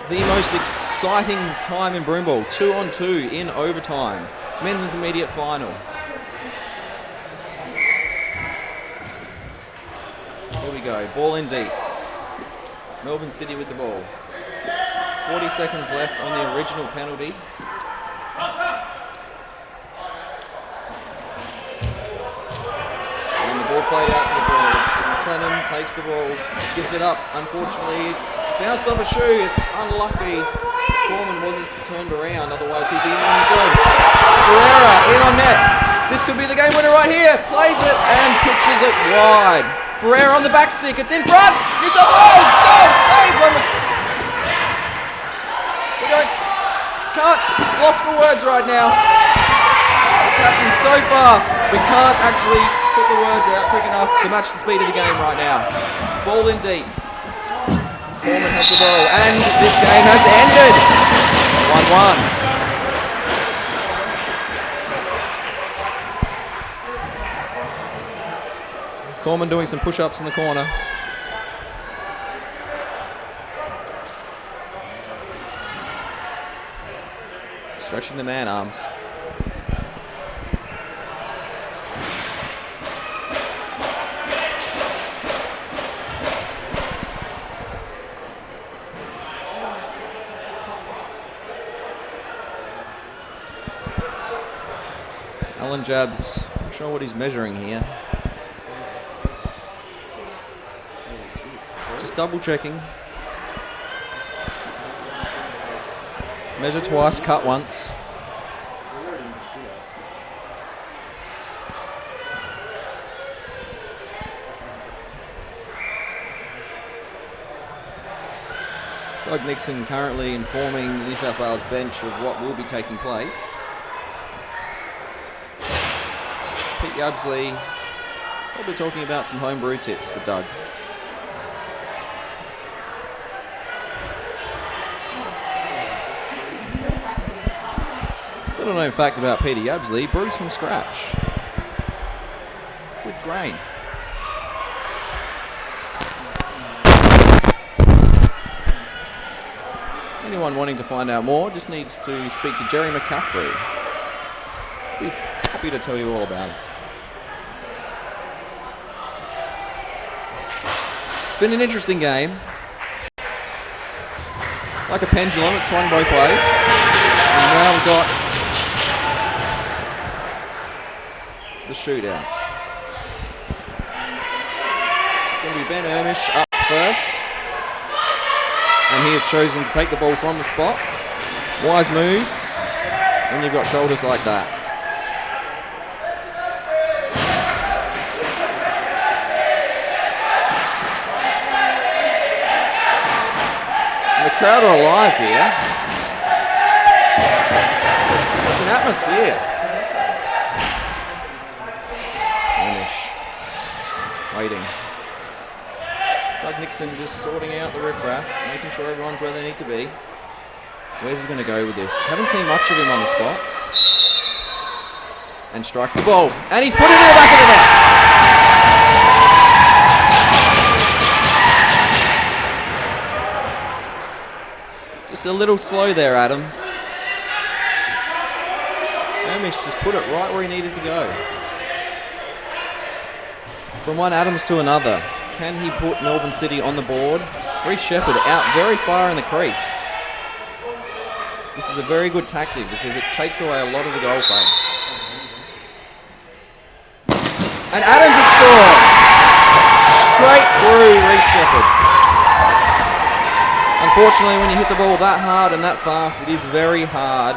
The most exciting time in Broomball, 2-on-2 in overtime. Men's intermediate final. Here we go, ball in deep. Melbourne City with the ball. 40 seconds left on the original penalty. And the ball played out to the boards. McLennan takes the ball, gives it up. Unfortunately, it's bounced off a shoe. It's unlucky. Corman wasn't turned around, otherwise he'd be in the third. Ferreira in on net. This could be the game winner right here. Plays it and pitches it wide. Ferreira on the back stick. It's in front. New South Wales goal save. We can't. Lost for words right now. It's happening so fast. We can't actually put the words out quick enough to match the speed of the game right now. Ball in deep. Corman has the ball, and this game has ended. 1-1. Corman doing some push-ups in the corner. Stretching the man arms. Alan Jabs, not sure what he's measuring here. Just double checking. Measure twice, cut once. Doug Nixon currently informing the New South Wales bench of what will be taking place. Pete Yabsley probably talking about some homebrew tips for Doug. Little known fact about Peter Yabsley, brews from scratch with grain. Anyone wanting to find out more just needs to speak to Jerry McCaffrey. Be happy to tell you all about it. It's been an interesting game. Like a pendulum, it swung both ways. And now we've got the shootout. It's going to be Ben Ermish up first. And he has chosen to take the ball from the spot. Wise move when you've got shoulders like that. And the crowd are alive here. It's an atmosphere. Amish. Waiting. Doug Nixon just sorting out the riffraff, making sure everyone's where they need to be. Where's he going to go with this? Haven't seen much of him on the spot. And strikes the ball. And he's put it in the back of the net. Just a little slow there, Adams. Amish just put it right where he needed to go. From one Adams to another. Can he put Melbourne City on the board? Reece Shepherd out very far in the crease. This is a very good tactic because it takes away a lot of the goal face. And Adams has scored! Straight through Reece Shepherd. Unfortunately, when you hit the ball that hard and that fast, it is very hard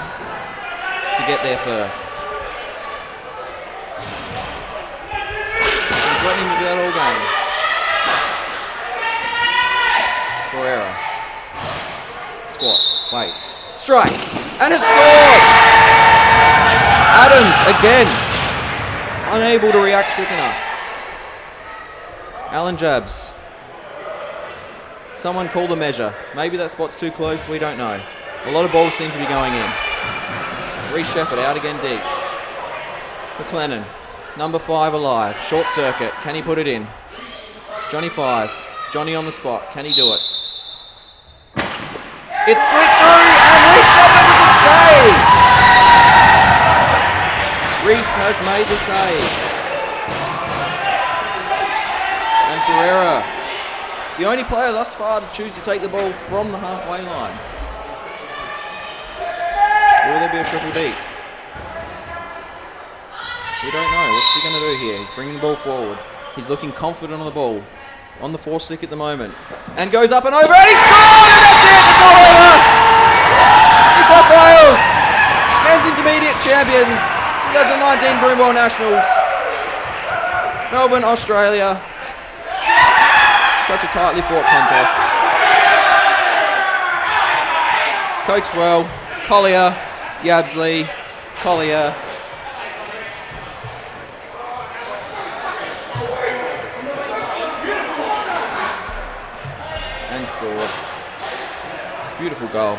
to get there first. He's threatening to do that all game. Ferreira. Squats, waits, strikes, and has scored! Adams, again, unable to react quick enough. Allen jabs. Someone call the measure. Maybe that spot's too close, we don't know. A lot of balls seem to be going in. Reece Shepherd out again deep. McLennan, number 5 alive, short circuit, can he put it in? Johnny 5, Johnny on the spot, can he do it? It's sweet through, and Reece Shepherd with the save! Reece has made the save. And Ferreira, the only player thus far to choose to take the ball from the halfway line. Will there be a triple deke? We don't know. What's he going to do here? He's bringing the ball forward. He's looking confident on the ball. On the 4 stick at the moment. And goes up and over, and he scored! And that's it! It's all over! New South Wales! Men's Intermediate Champions, 2019 Broomball Nationals. Melbourne, Australia. Such a tightly fought contest. Coached well. Collier, Yabsley, Collier. And scored. Beautiful goal.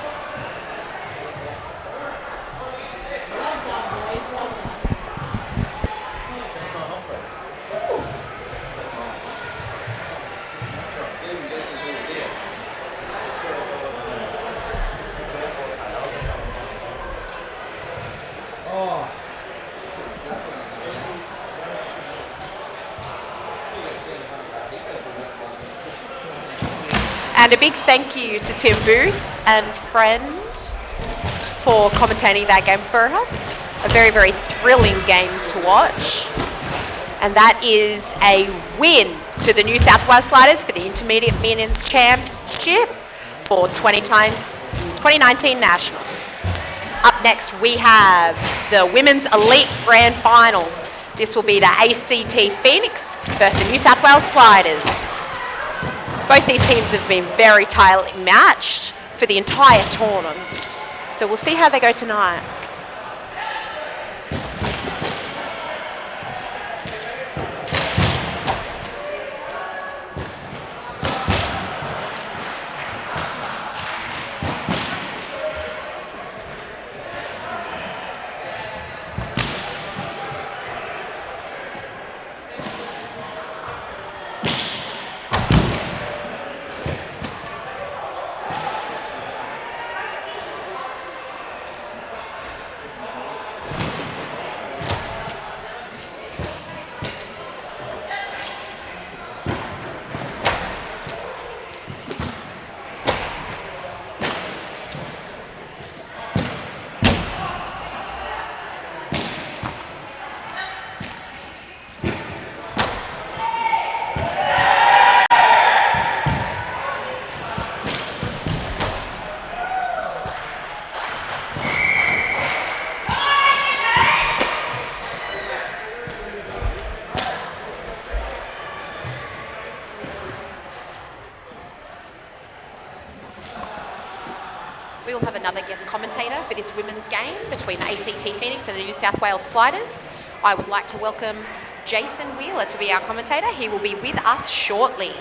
And a big thank you to Tim Booth and friend for commentating that game for us. A very, very thrilling game to watch. And that is a win to the New South Wales Sliders for the Intermediate Men's Championship for 2019 National. Up next we have the Women's Elite Grand Final. This will be the ACT Phoenix versus the New South Wales Sliders. Both these teams have been very tightly matched for the entire tournament. So we'll see how they go tonight. We will have another guest commentator for this women's game between the ACT Phoenix and the New South Wales Sliders. I would like to welcome Jason Wheeler to be our commentator. He will be with us shortly.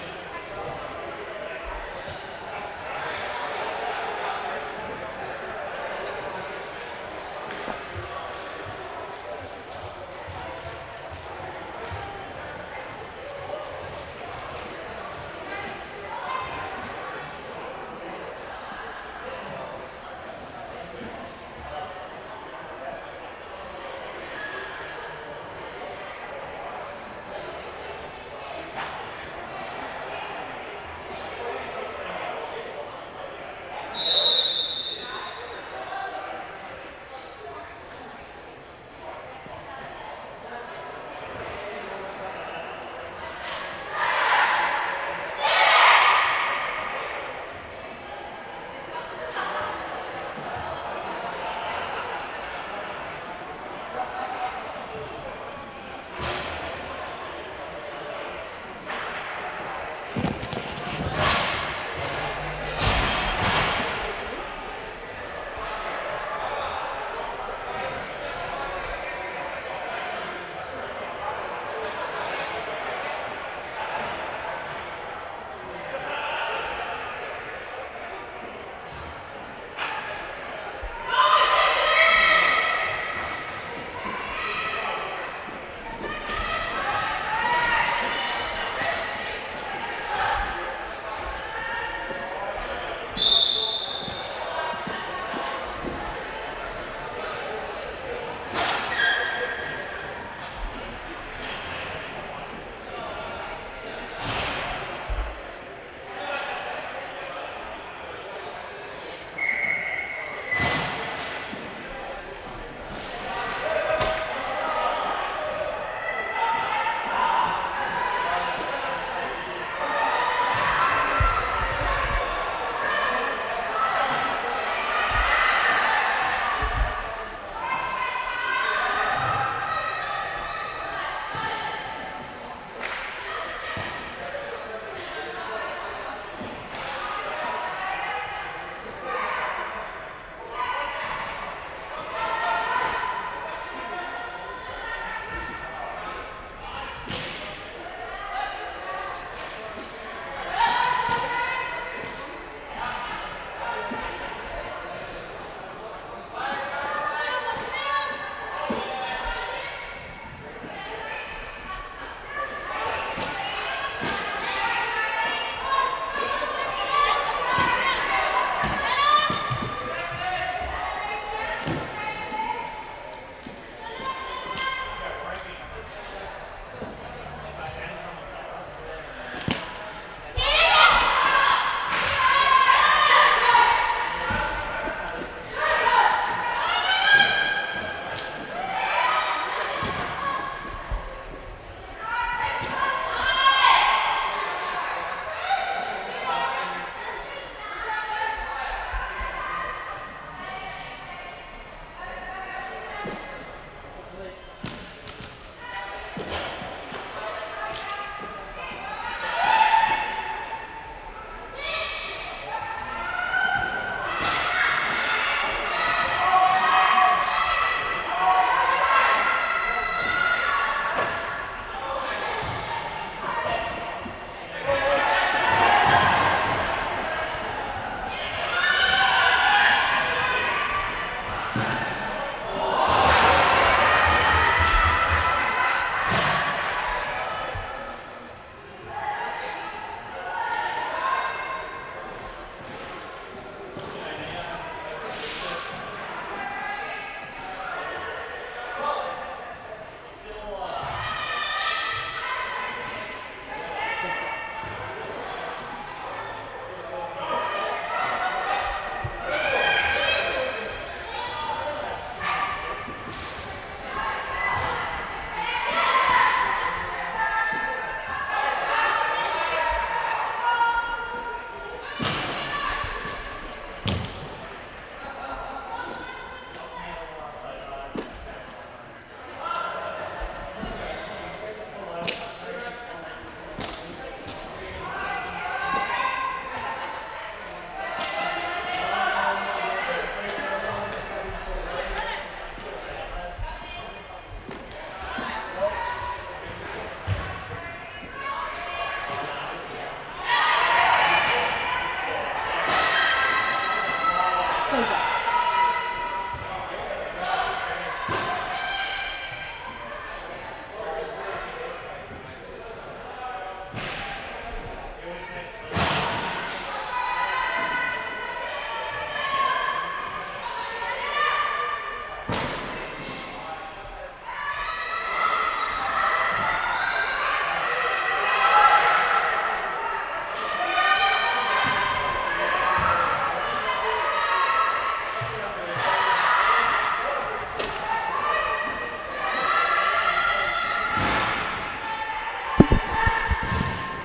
Dojo.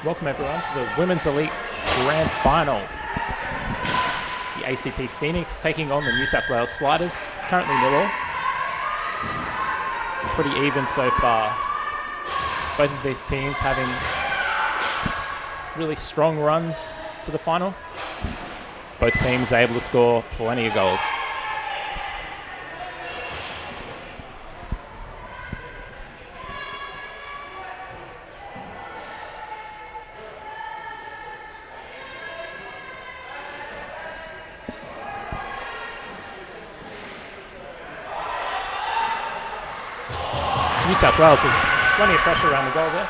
Welcome everyone to the Women's Elite Grand Final. The ACT Phoenix taking on the New South Wales Sliders, currently 0-0. Pretty even so far. Both of these teams having really strong runs to the final. Both teams are able to score plenty of goals. New South Wales has plenty of pressure around the goal there.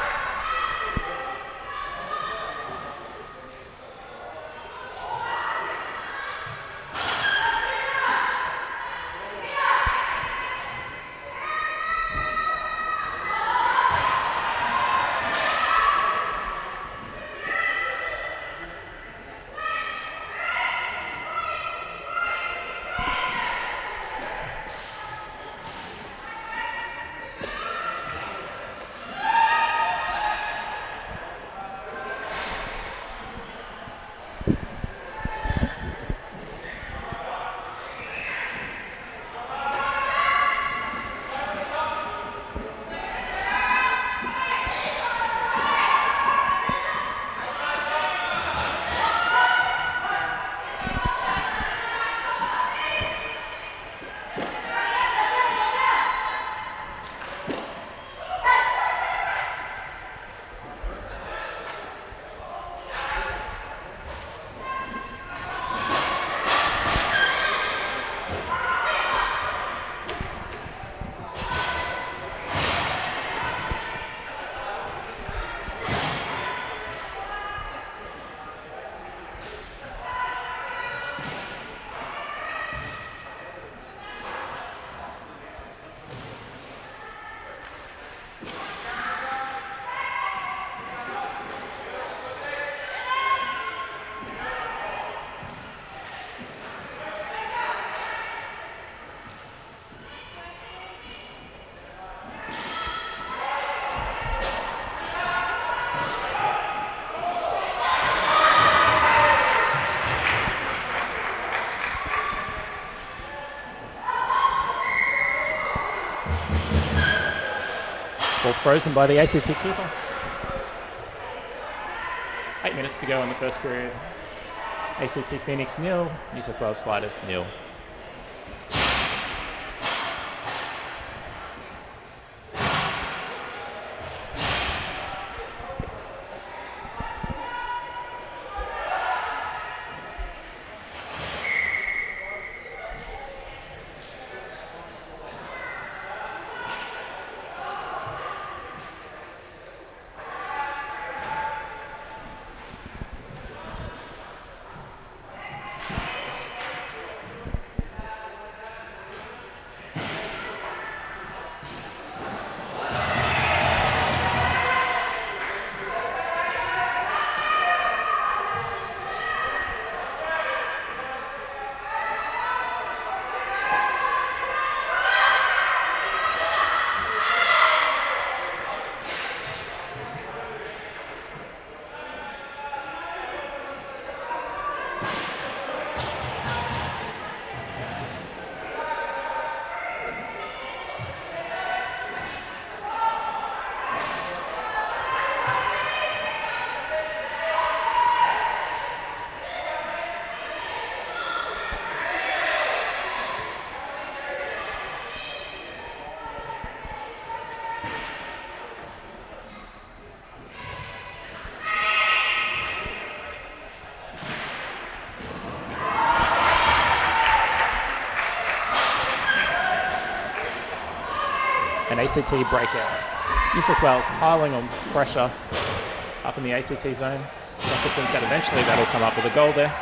Ball frozen by the ACT keeper. 8 minutes to go in the first period. ACT Phoenix 0, New South Wales Sliders 0. an ACT breakout. New South Wales piling on pressure up in the ACT zone. You have to think that eventually that'll come up with a goal there.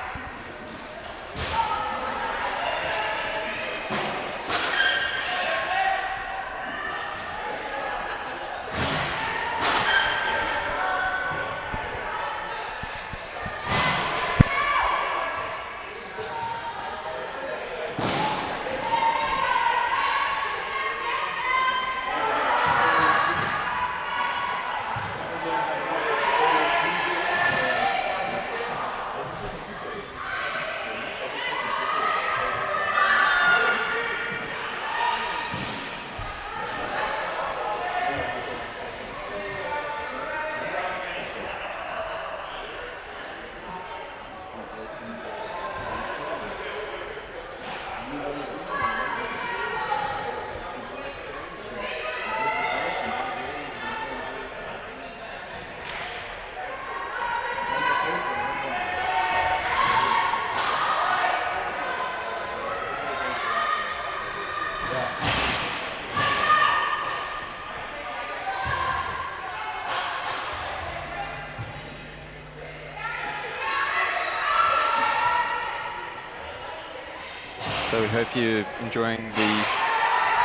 So we hope you're enjoying the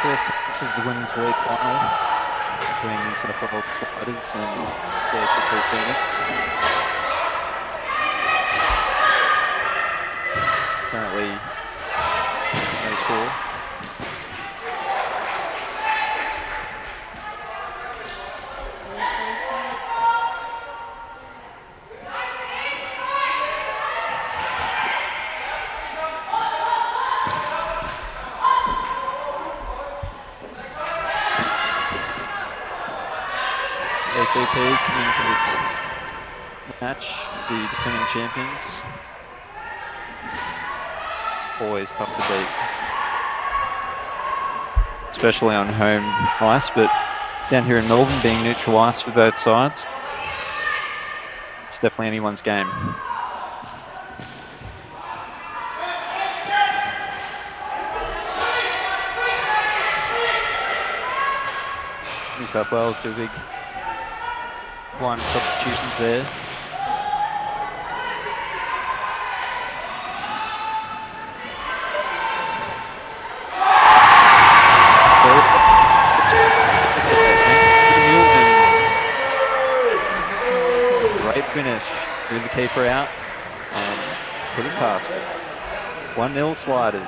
first half of the Women's League final between New South Wales Spiders and the ACT Phoenix. Currently, no score. ACT coming into this match, the defending champions. Always tough to beat, especially on home ice, but down here in Melbourne, being neutral ice for both sides, it's definitely anyone's game. New South Wales do a big line of substitutions there. Great finish. Threw the keeper out and put it past it. 1-0 Sliders.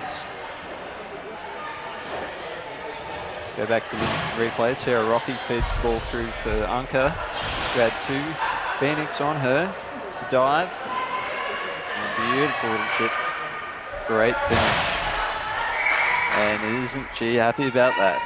Go back to the replay. Sarah Rocky feeds the ball through for Anka. Grad 2. Phoenix on her to dive. And beautiful little chip. Great finish. And isn't she happy about that?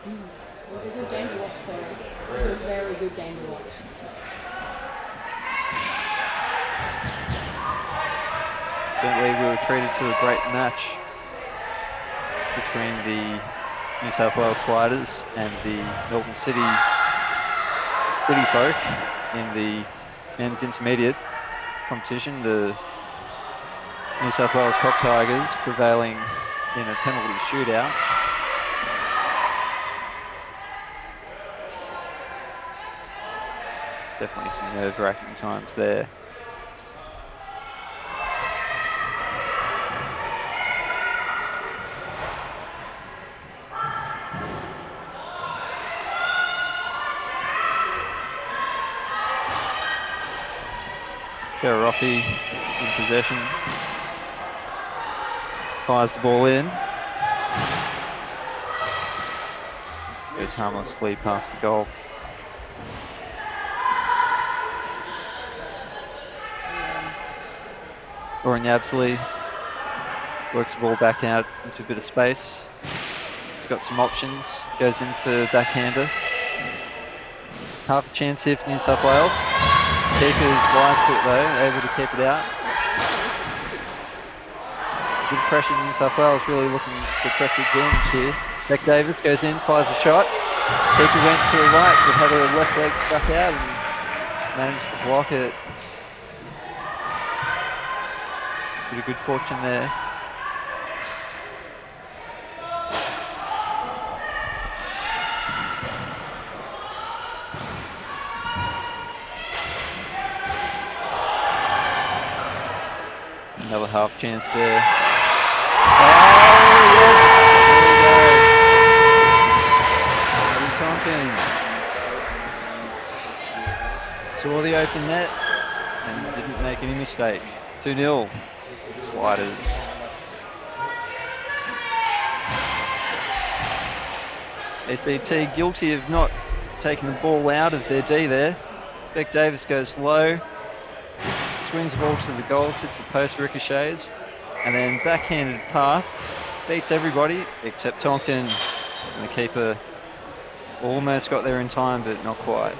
It was a good game to watch, Claire. It was a very good game to watch. Certainly we were treated to a great match between the New South Wales Sliders and the Melbourne City folk in the men's intermediate competition. The New South Wales Cock Tigers prevailing in a penalty shootout. Definitely some nerve-wracking times there. Rocky in possession. Fires the ball in. Goes harmlessly past the goal. Lauren Yabsley works the ball back out into a bit of space. He's got some options. Goes in for backhander. Half a chance here for New South Wales. Keeper's wide foot though, able to keep it out. Good pressure. New South Wales really looking for pressure advantage here. Beck Davis goes in, fires a shot. Keeper went to the right, but had her left leg stuck out and managed to block it. Bit of good fortune there. Another half chance there. Oh, yes! There we go. Tompkins saw the open net and didn't make any mistake. 2-0. Sliders. ACT guilty of not taking the ball out of their D there. Beck Davis goes low. Swings the ball to the goal, hits the post, ricochets, and then backhanded path, beats everybody except Tonkin, and the keeper almost got there in time, but not quite.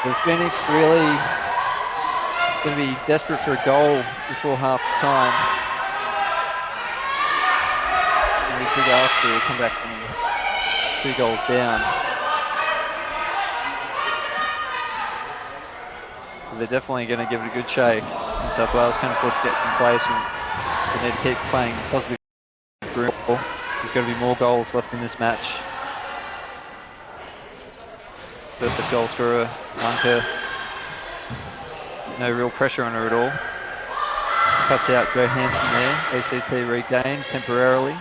The Phoenix really going to be desperate for a goal before half time. And we could ask to come back from 2 goals down. But they're definitely going to give it a good shake. New South Wales can afford to get some place, and they need to keep playing positive. There's got to be more goals left in this match. First goal scorer, Anka. No real pressure on her at all. Cuts out Johansson there. ACT regained temporarily.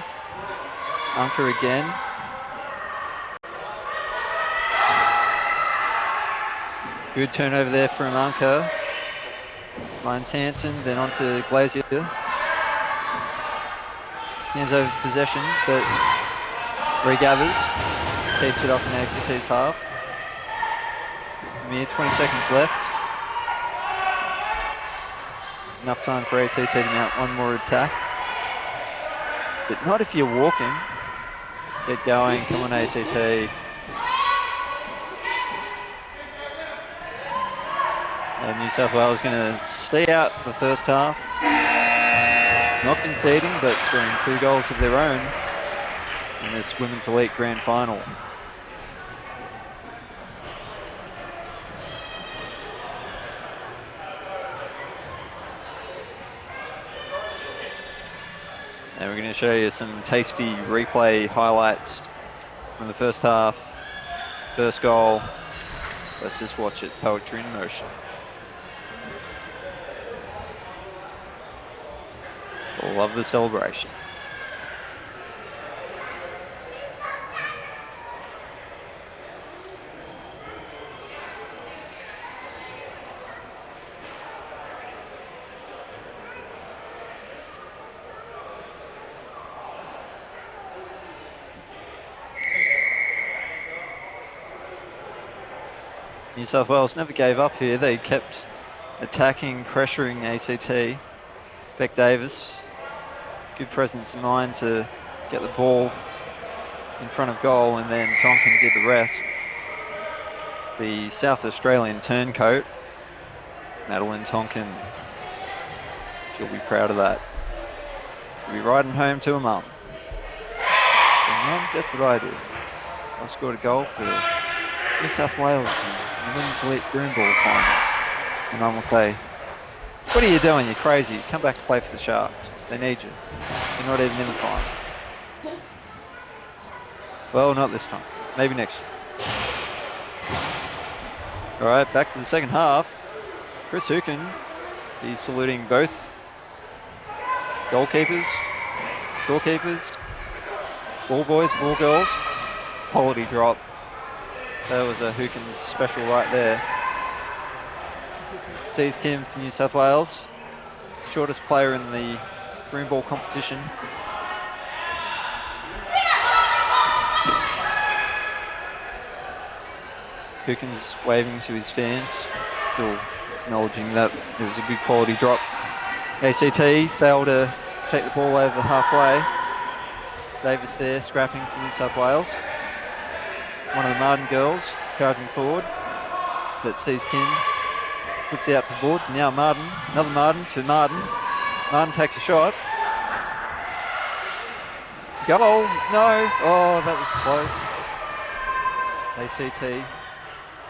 Anka again. Good turnover there from Anka. Finds Hansen, then on to Glazier. Hands over possession, but regathers. Keeps it off in ACT's half. Mere 20 seconds left. Enough time for ACT to mount one more attack. But not if you're walking. Get going, come on ACT. And New South Wales going to stay out the first half. Not conceding, but scoring 2 goals of their own in this Women's Elite Grand Final. And we're going to show you some tasty replay highlights from the first half, first goal. Let's just watch it, poetry in motion. Love the celebration. New South Wales never gave up here. They kept attacking, pressuring ACT. Beck Davis, good presence of mind to get the ball in front of goal, and then Tonkin did the rest. The South Australian turncoat, Madeline Tonkin. She'll be proud of that. She'll be riding home to her mum. Mum, guess what I did? I scored a goal for New South Wales in the Women's Elite Broomball final. And Mum will say, what are you doing? You're crazy. Come back and play for the Sharks. They need you. You're not even in the final. Well, not this time. Maybe next year. Alright, back to the second half. Chris Hukin, he's saluting both goalkeepers, scorekeepers, Ball boys, ball girls. Quality drop. That was a Hookins special right there. Sees Kim from New South Wales. Shortest player in the broomball competition. Hookins waving to his fans, still acknowledging that it was a good quality drop. ACT failed to take the ball over halfway. Davis there, scrapping for New South Wales. One of the Martin girls charging forward, but sees Kim, puts it out the boards. Now Martin, another Martin to Martin. Martin takes a shot. Goal, no, oh, that was close. ACT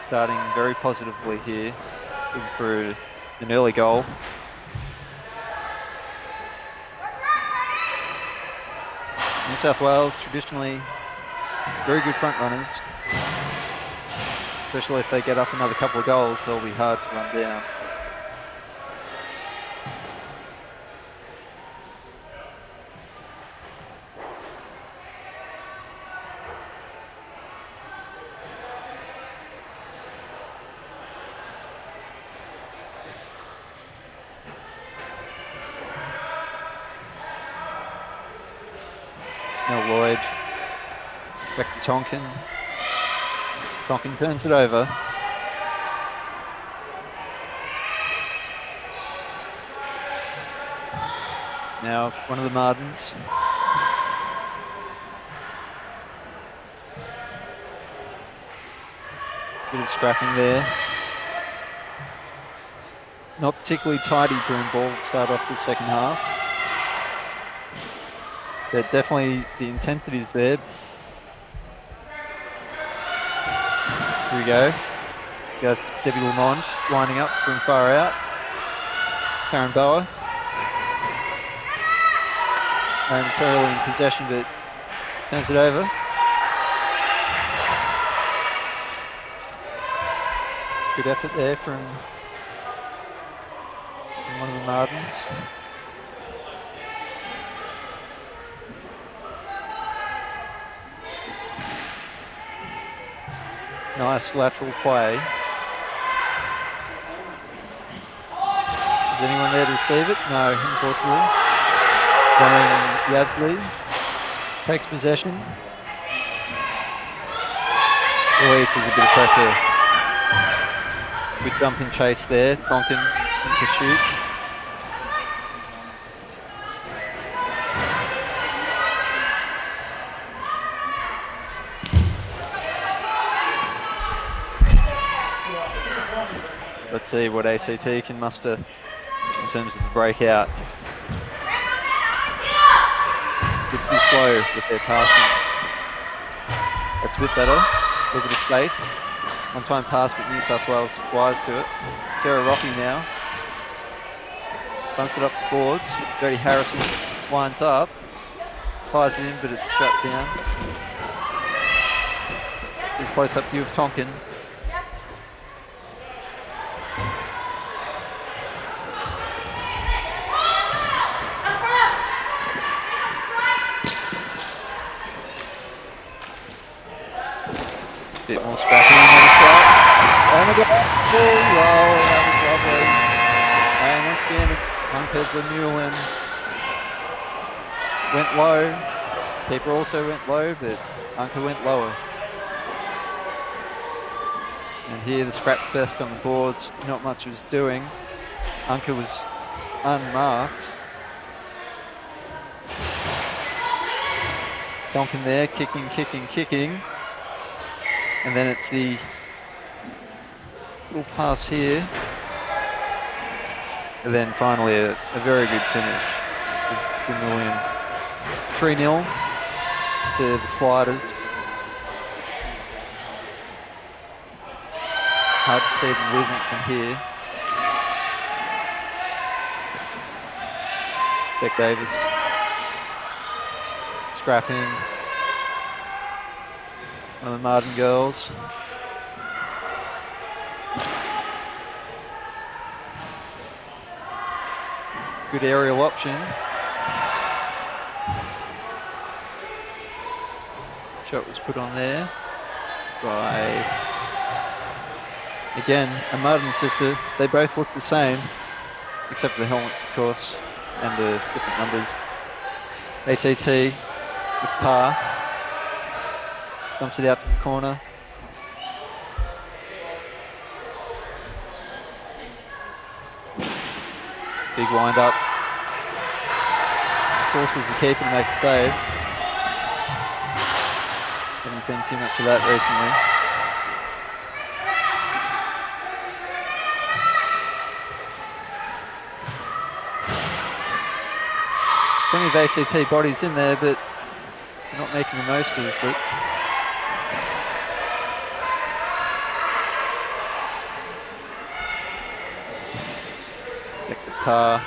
starting very positively here, looking for an early goal. New South Wales traditionally very good front runners, especially if they get up another couple of goals, they'll be hard to run down. Now Lloyd, back to Tonkin. Tonkin turns it over. Now one of the Martins. Bit of scrapping there. Not particularly tidy broomball to start off the second half. But definitely the intensity's there. Here we go. Got Debbie Lamont lining up from far out. Karen Bower. And Pearl in possession, but turns it over. Good effort there from one of the Martins. Nice lateral play. Is anyone there to receive it? No, unfortunately. Darren Yadley takes possession. Louise is a bit of pressure. Good jumping chase there. Tonkin into shoot. Let's see what ACT can muster in terms of the breakout. It's too slow with their passing. That's a bit better. A little bit of space. On-time pass, but New South Wales wise to it. Sarah Rocky now. Bunts it up the boards. Jodie Harrison winds up. Ties it in, but it's shut down. Good close-up view of Tonkin. Bit more scrapping on the shot. And the goal! Wow, that was lovely. And once again, Hunker the Newland went low. Keeper also went low, but Hunker went lower. And here the scrap fest on the boards, not much was doing. Hunker was unmarked. Tonkin there, kicking. And then it's the little pass here. And then finally a very good finish. The win. 3-0 to the Sliders. Hard to see the movement from here. Beck Davis scrapping. One of the Martin girls. Good aerial option. Shot was put on there by, again, a Martin sister. They both look the same, except for the helmets, of course, and the different numbers. ACT with par. Dumps it out to the corner. Big wind up. Forces the keeper to make a save. Haven't seen too much of that recently. Plenty of ACT bodies in there, but not making the most of it. Check the par.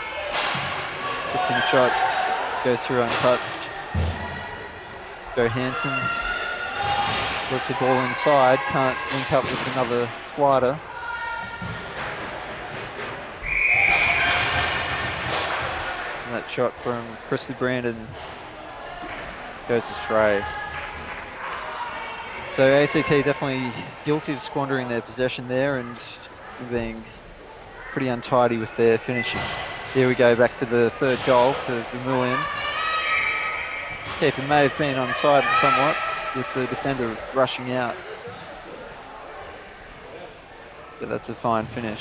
15 shot. Goes through untouched. Joe Hansen lets the ball inside, can't link up with another slider. And that shot from Chrisley Brandon goes astray. So ACT definitely guilty of squandering their possession there and being pretty untidy with their finishing. Here we go back to the third goal for Vermeulen. Keeper may have been onside somewhat with the defender rushing out. But that's a fine finish.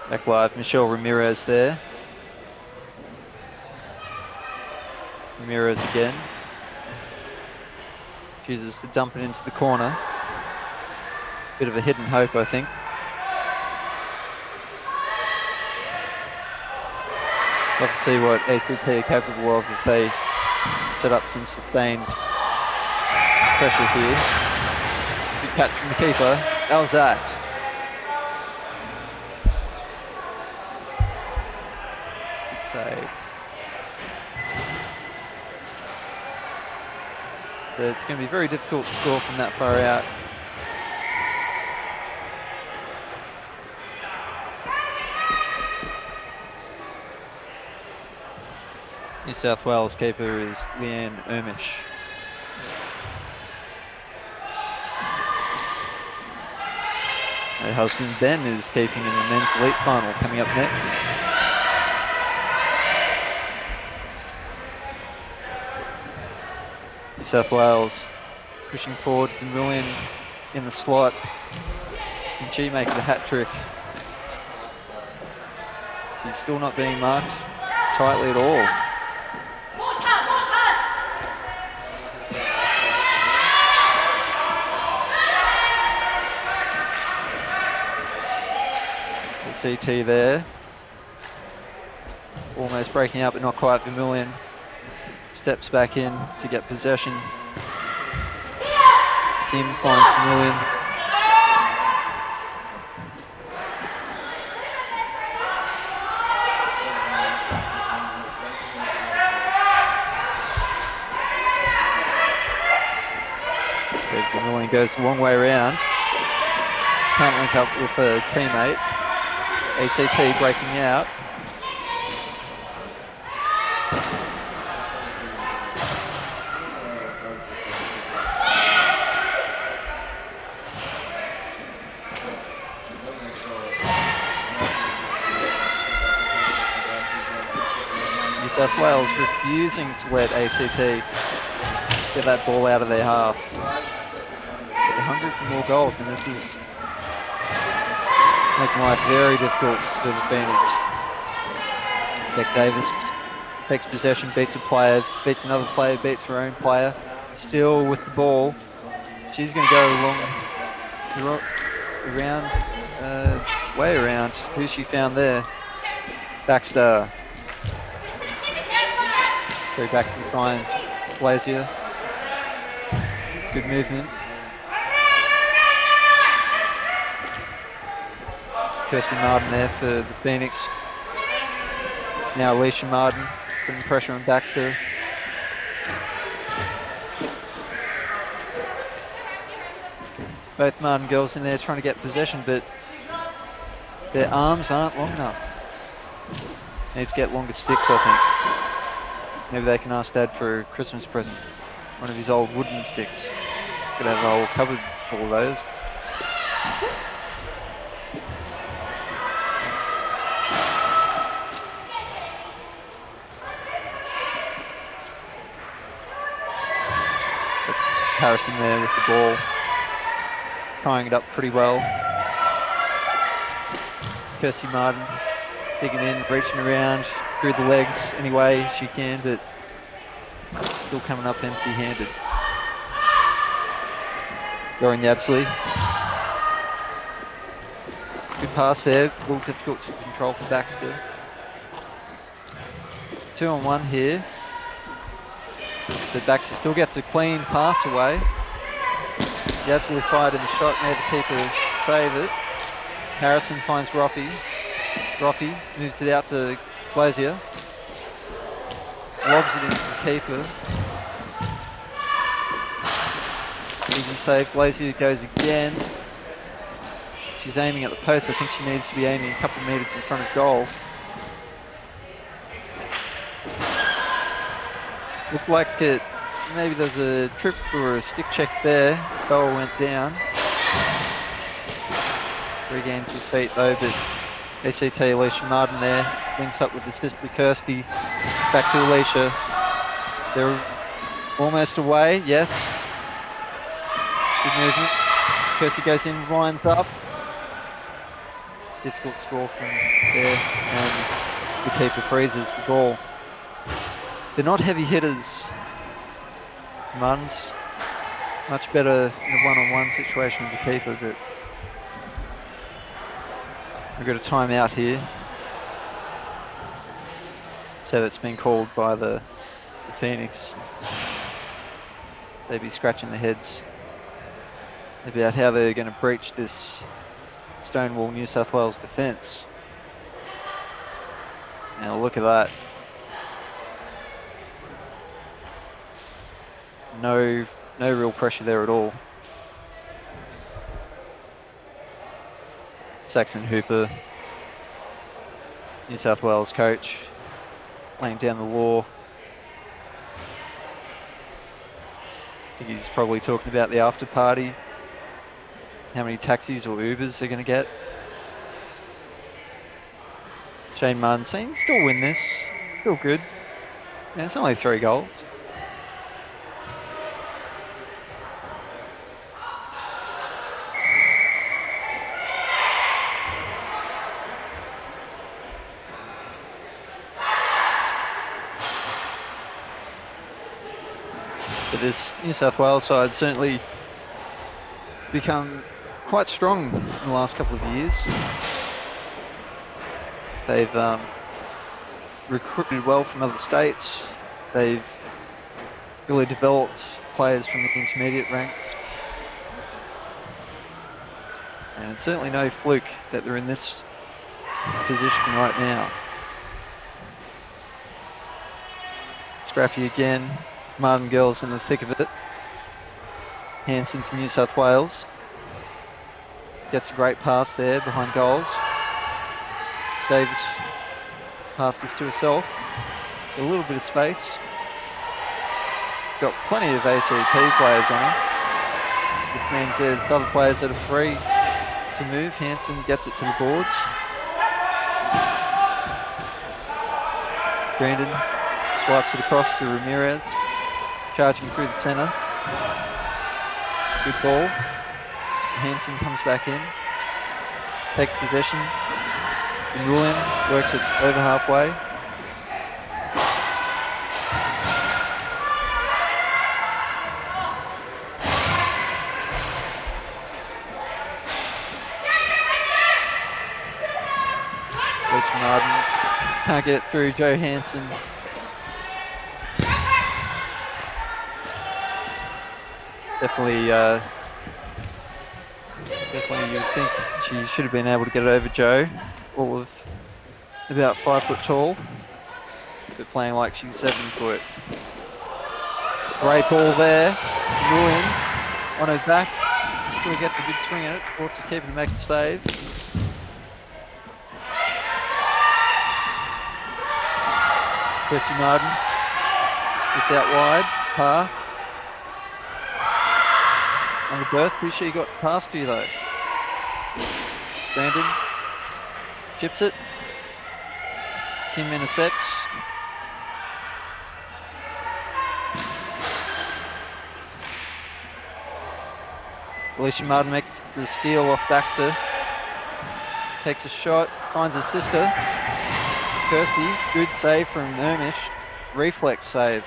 Back live, Michelle Ramirez there. Ramirez again. Chooses to dump it into the corner. Bit of a hidden hope, I think. Love to see what ACT are capable of if they set up some sustained pressure here. Good catch from the keeper. How's that? Good save. So it's going to be very difficult to score from that far out. New South Wales keeper is Leanne Ermish. Her husband Ben is keeping in the men's elite final coming up next. South Wales pushing forward, Vermeulen in the slot. Can she make the hat trick? She's still not being marked tightly at all. The CT there. Almost breaking up, but not quite. Vermeulen steps back in to get possession. Kim finds Vermeulen. Vermeulen goes a long way around. Can't link up with a teammate. ACT breaking out. South Wales refusing to let ACT get that ball out of their half. They're hungry for more goals, and this is making life very difficult for the Phoenix. Beck Davis takes possession, beats a player, beats another player, beats her own player. Still with the ball. She's going to go way around. Who she found there? Baxter. Through back to finds Blazier. Good movement. Kirsty Martin there for the Phoenix. Now Alicia Martin putting pressure on Baxter. Both Martin girls in there trying to get possession, but their arms aren't long enough. Need to get longer sticks, I think. Maybe they can ask Dad for a Christmas present. One of his old wooden sticks. Could have a whole cupboard full of those. Harrison there with the ball, tying it up pretty well. Kirsty Martin digging in, reaching around through the legs any way she can, but still coming up empty-handed. Going Yabsley. Good pass there, a little difficult to control for Baxter. 2-on-1 here. But Baxter still gets a clean pass away. Yabsley fired in the shot, made the keeper save it. Harrison finds Roffey. Roffey moves it out to Glazier. Lobs it into the keeper. Easy save. Glazier goes again. She's aiming at the post. I think she needs to be aiming a couple of metres in front of goal. Looked like it, maybe there's a trip or a stick check there. Bell went down. Regains his feet though, but ACT Alicia Martin there links up with his sister Kirsty. Back to Alicia. They're almost away, yes. Good movement. Kirsty goes in, winds up. Difficult score from there, and the keeper freezes the ball. They're not heavy hitters. Martin's much better in a one-on-one situation with the keeper, but we've got a timeout here. So that's been called by the Phoenix. They'd be scratching their heads about how they're going to breach this Stonewall New South Wales defence. Now look at that. No real pressure there at all. Saxon Hooper, New South Wales coach, laying down the law. I think he's probably talking about the after party, how many taxis or Ubers they're going to get. Shane Martin saying, still win this, still good. Yeah, it's only 3 goals. But this New South Wales side certainly become quite strong in the last couple of years. They've recruited well from other states. They've really developed players from the intermediate ranks. And it's certainly no fluke that they're in this position right now. Scrappy again. Martin girls in the thick of it. Hanson from New South Wales. Gets a great pass there behind goals. Davis passed this to herself. A little bit of space. Got plenty of ACT players on her. Which means there's other players that are free to move. Hanson gets it to the boards. Brandon swipes it across to Ramirez. Charging through the centre. Good ball. Hanson comes back in. Takes possession. And William works it over halfway. Rachel Martin can't get it through. Joe Hanson. Definitely you'd think she should have been able to get it over Joe. All of about 5 foot tall, but playing like she's 7 foot. Great ball there. Nguyen on her back. Actually gets a good swing at it, forces the keeper to make a save. Kirsty Martin, just out wide, par. On the berth, who she got past you though? Brandon chips it. Kim intercepts. Alicia Martin makes the steal off Baxter. Takes a shot, finds her sister. Kirsty, good save from Ermish. Reflex save.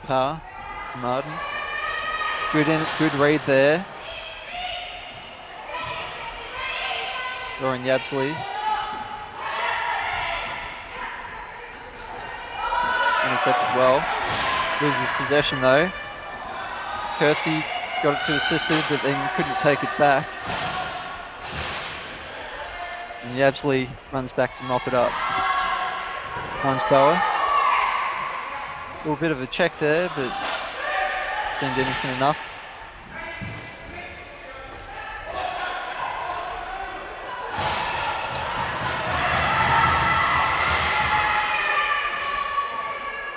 Par to Martin. Good read there. Lauren Yabsley. Intercept as well. Loses possession though. Kirsty got it to her sister, but then couldn't take it back. And Yabsley runs back to mop it up. Finds Boa. A little bit of a check there, but seemed innocent enough.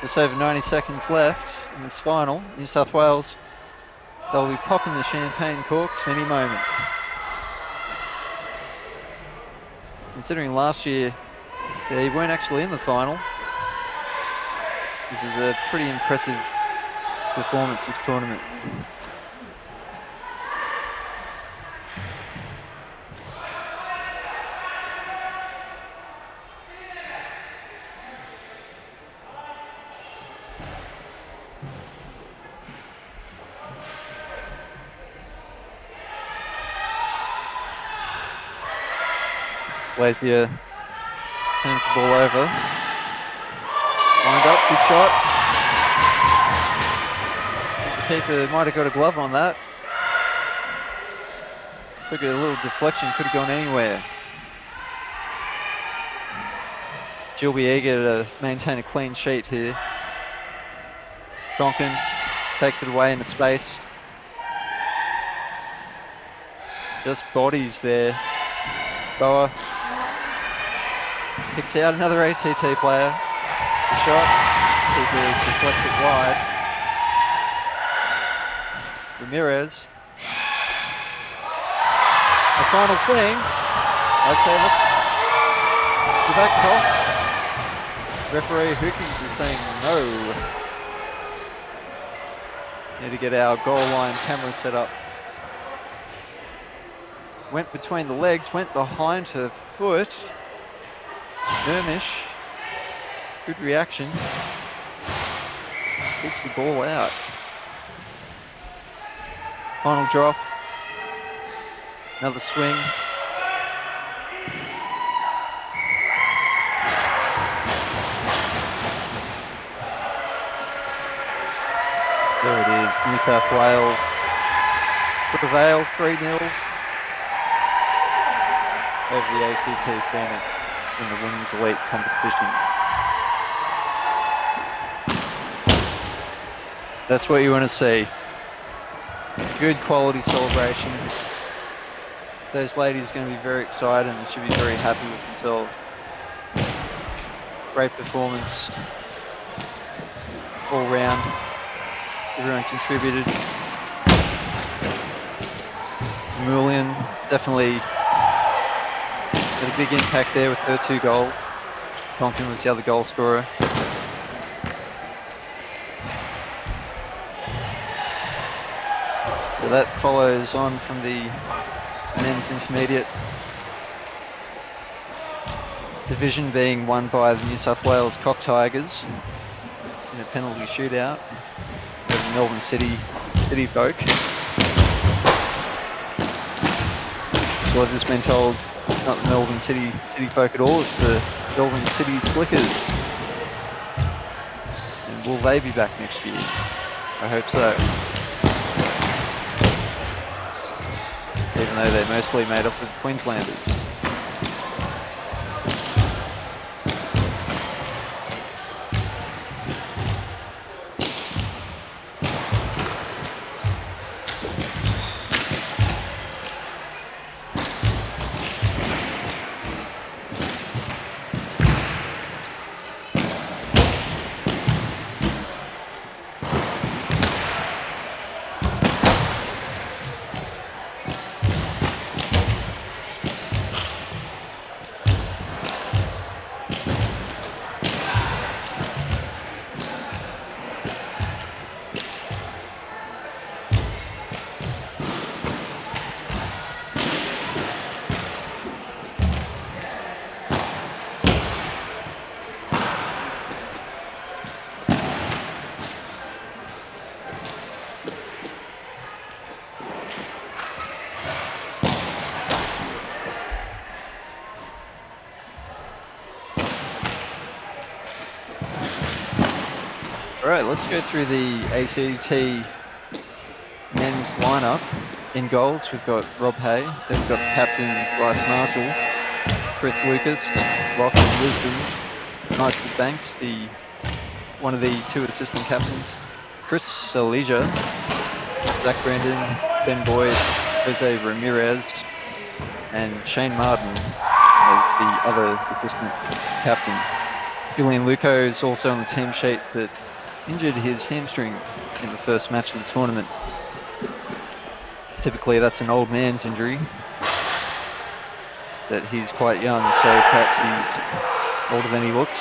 Just over 90 seconds left in this final. New South Wales, they'll be popping the champagne corks any moment. Considering last year they weren't actually in the final, this is a pretty impressive performance this tournament. Glazier turns the ball over. Lined up, good shot. The keeper might have got a glove on that. Took a little deflection, could have gone anywhere. She'll be eager to maintain a clean sheet here. Donkin takes it away into space. Just bodies there. Boa picks out another ACT player. The shot, keeper deflects it wide. Ramirez. The final thing. Okay, let's go back cross. Referee Hookings is saying no. Need to get our goal line camera set up. Went between the legs, went behind her foot. Ermish, good reaction. Kicks the ball out. Final drop. Another swing. There it is, New South Wales prevail 3-0 over the ACT Phoenix in the Women's Elite competition. That's what you want to see. Good quality celebration. Those ladies are going to be very excited and should be very happy with themselves. Great performance all round. Everyone contributed. Mullion definitely had a big impact there with her 2 goals. Donkin was the other goal scorer. So that follows on from the men's intermediate division being won by the New South Wales Cock Tigers in a penalty shootout over the Melbourne City folk. So I've just been told it's not the Melbourne City folk at all, it's the Melbourne City Slickers. And will they be back next year? I hope so. Even though they're mostly made up of Queenslanders. Alright, let's go through the ACT men's lineup. In goals, we've got Rob Hay, then we've got captain Bryce Marshall, Chris Lucas, Lachlan Lisbon, Michael Banks, one of the 2 assistant captains, Chris Salija, Zach Brandon, Ben Boyd, Jose Ramirez, and Shane Martin as the other assistant captain. Julian Luco is also on the team sheet, but injured his hamstring in the first match of the tournament. Typically that's an old man's injury, but he's quite young, so perhaps he's older than he looks.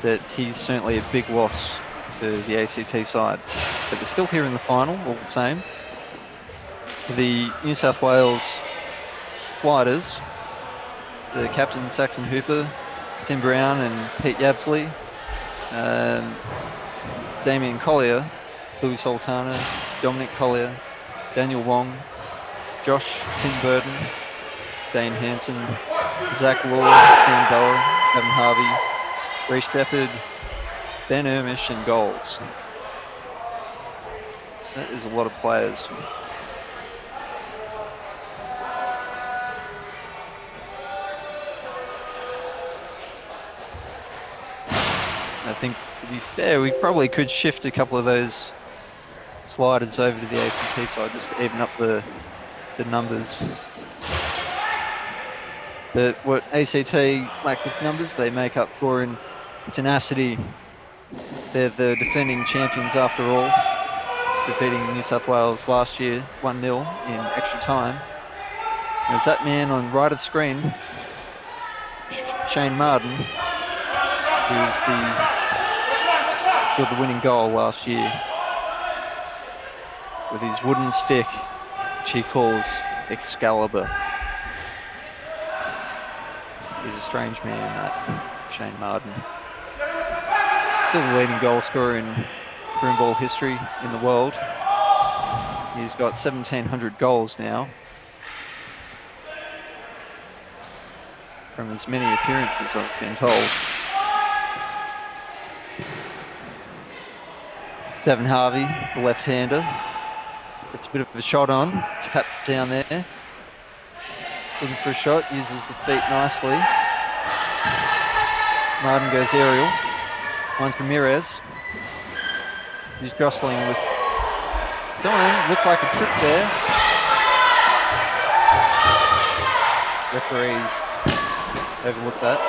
But he's certainly a big loss for the ACT side. But they're still here in the final, all the same. For the New South Wales Sliders, the captain Saxon Hooper, Tim Brown and Pete Yabsley, Damien Collier, Louis Sultana, Dominic Collier, Daniel Wong, Josh Tim Burton, Dane Hanson, Zach Law, Sam Dower, Evan Harvey, Reece Shepherd, Ben Ermish in goals. That is a lot of players. I think, to be fair, we probably could shift a couple of those sliders over to the ACT side just to even up the numbers. But what ACT lack with numbers, they make up for in tenacity. They're the defending champions after all, defeating New South Wales last year 1-0 in extra time. There's that man on right of screen, Shane Martin, who scored the winning goal last year with his wooden stick, which he calls Excalibur. He's a strange man, that Shane Martin. Still the leading goal scorer in broomball history in the world. He's got 1,700 goals now from as many appearances, I've been told. Devin Harvey, the left-hander, gets a bit of a shot on, tapped down there. Looking for a shot, uses the feet nicely. Martin goes aerial, finds Ramirez. He's jostling with someone, looked like a trip there. Referees overlooked that.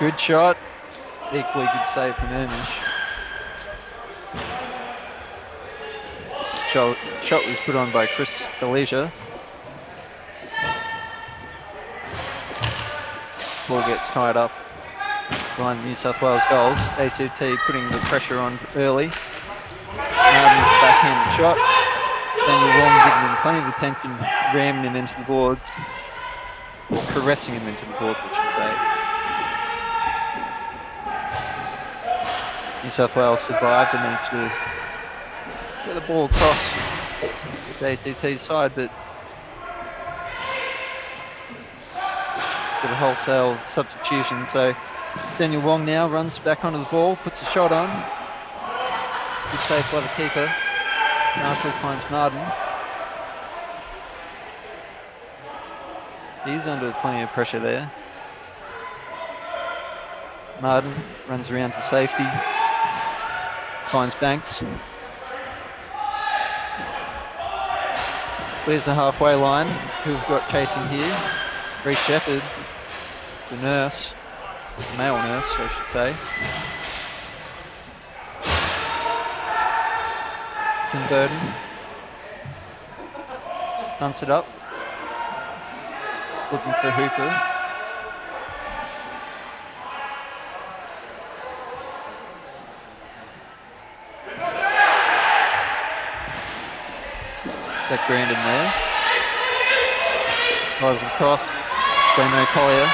Good shot, equally good save from Ermish. Shot was put on by Chris Felicia. Ball gets tied up behind New South Wales goals. ACT putting the pressure on early. Martin's backhand shot. Daniel Wong giving him plenty of attention, ramming him into the boards. Or caressing him into the boards, I should say. New South Wales survived and managed to get the ball across the ACT side, but a wholesale substitution. So Daniel Wong now runs back onto the ball, puts a shot on. Good save by the keeper. Marshall finds Martin. He's under plenty of pressure there. Martin runs around to safety. Finds Banks. Clears the halfway line. Who we've got chasing here? Reece Shepherd, the nurse, the male nurse, I should say. Tim Burton pumps it up, looking for Hooper. Zach Brandon there. Drives across. Damo Collier.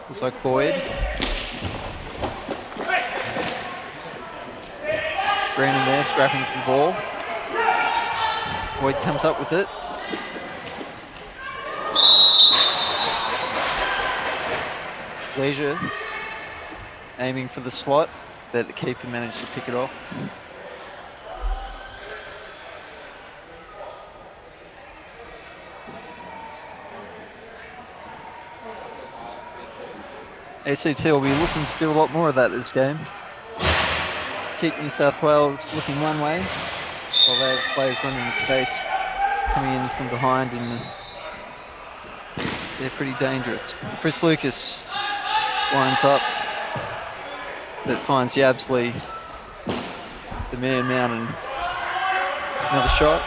Looks like Boyd. Brandon there scrapping for the ball. Boyd comes up with it. leisure, aiming for the slot, but the keeper managed to pick it off. ACT will be looking to do a lot more of that this game. Keep New South Wales looking one way, while they have players running in space, coming in from behind, and they're pretty dangerous. Chris Lucas lines up, but finds Yabsley, the man mountain. Another shot.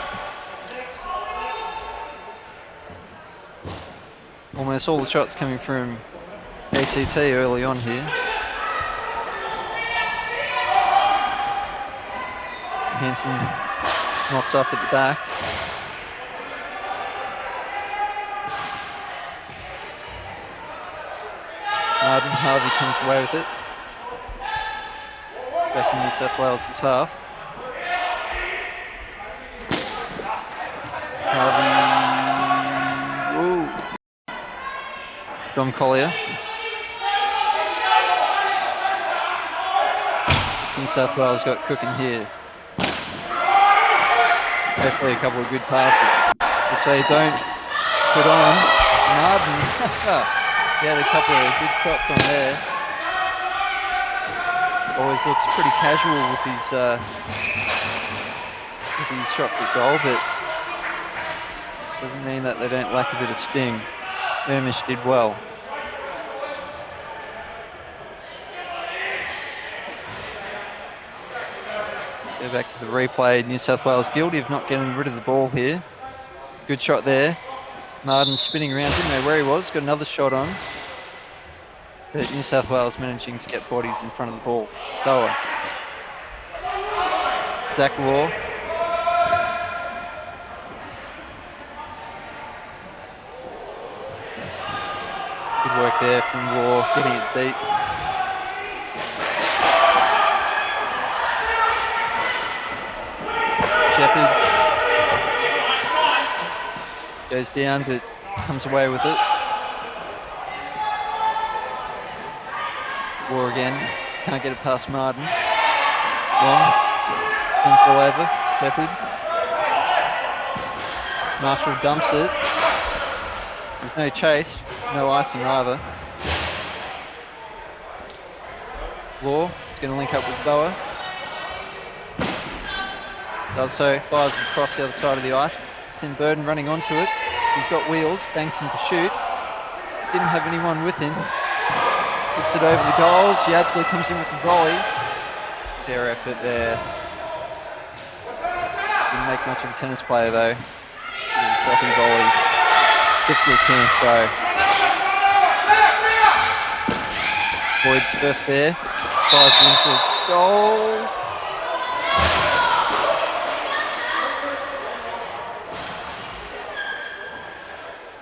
Almost all the shots coming from ACT early on here. Hanson knocks up at the back. Martin Harvey comes away with it. Back in New South Wales' half. Harvey. Ooh. John Collier. New South Wales got cooking here. Definitely a couple of good passes, which they don't put on. Martin, he had a couple of good shots on there. Always looks pretty casual with his shots at goal, but doesn't mean that they don't lack a bit of sting. Ermish did well. Go back to the replay. New South Wales guilty of not getting rid of the ball here. Good shot there. Martin spinning around, didn't know where he was. Got another shot on. But New South Wales managing to get bodies in front of the ball. Boa. Zach Law. Good work there from Law, getting it deep. Shepherd goes down but comes away with it. War again, can't get it past Martin. Long, things all over, Shepherd. Marshall dumps it. There's no chase, no icing either. Law is going to link up with Boa. Does so, fires across the other side of the ice. Tim Burden running onto it. He's got wheels, banks in to shoot. Didn't have anyone with him. Puts it over the goals. Yabsley comes in with the volley. Fair effort there. Didn't make much of a tennis player though. Stopping volley. Difficult chance though. Boyd's first there. Fires it into goal.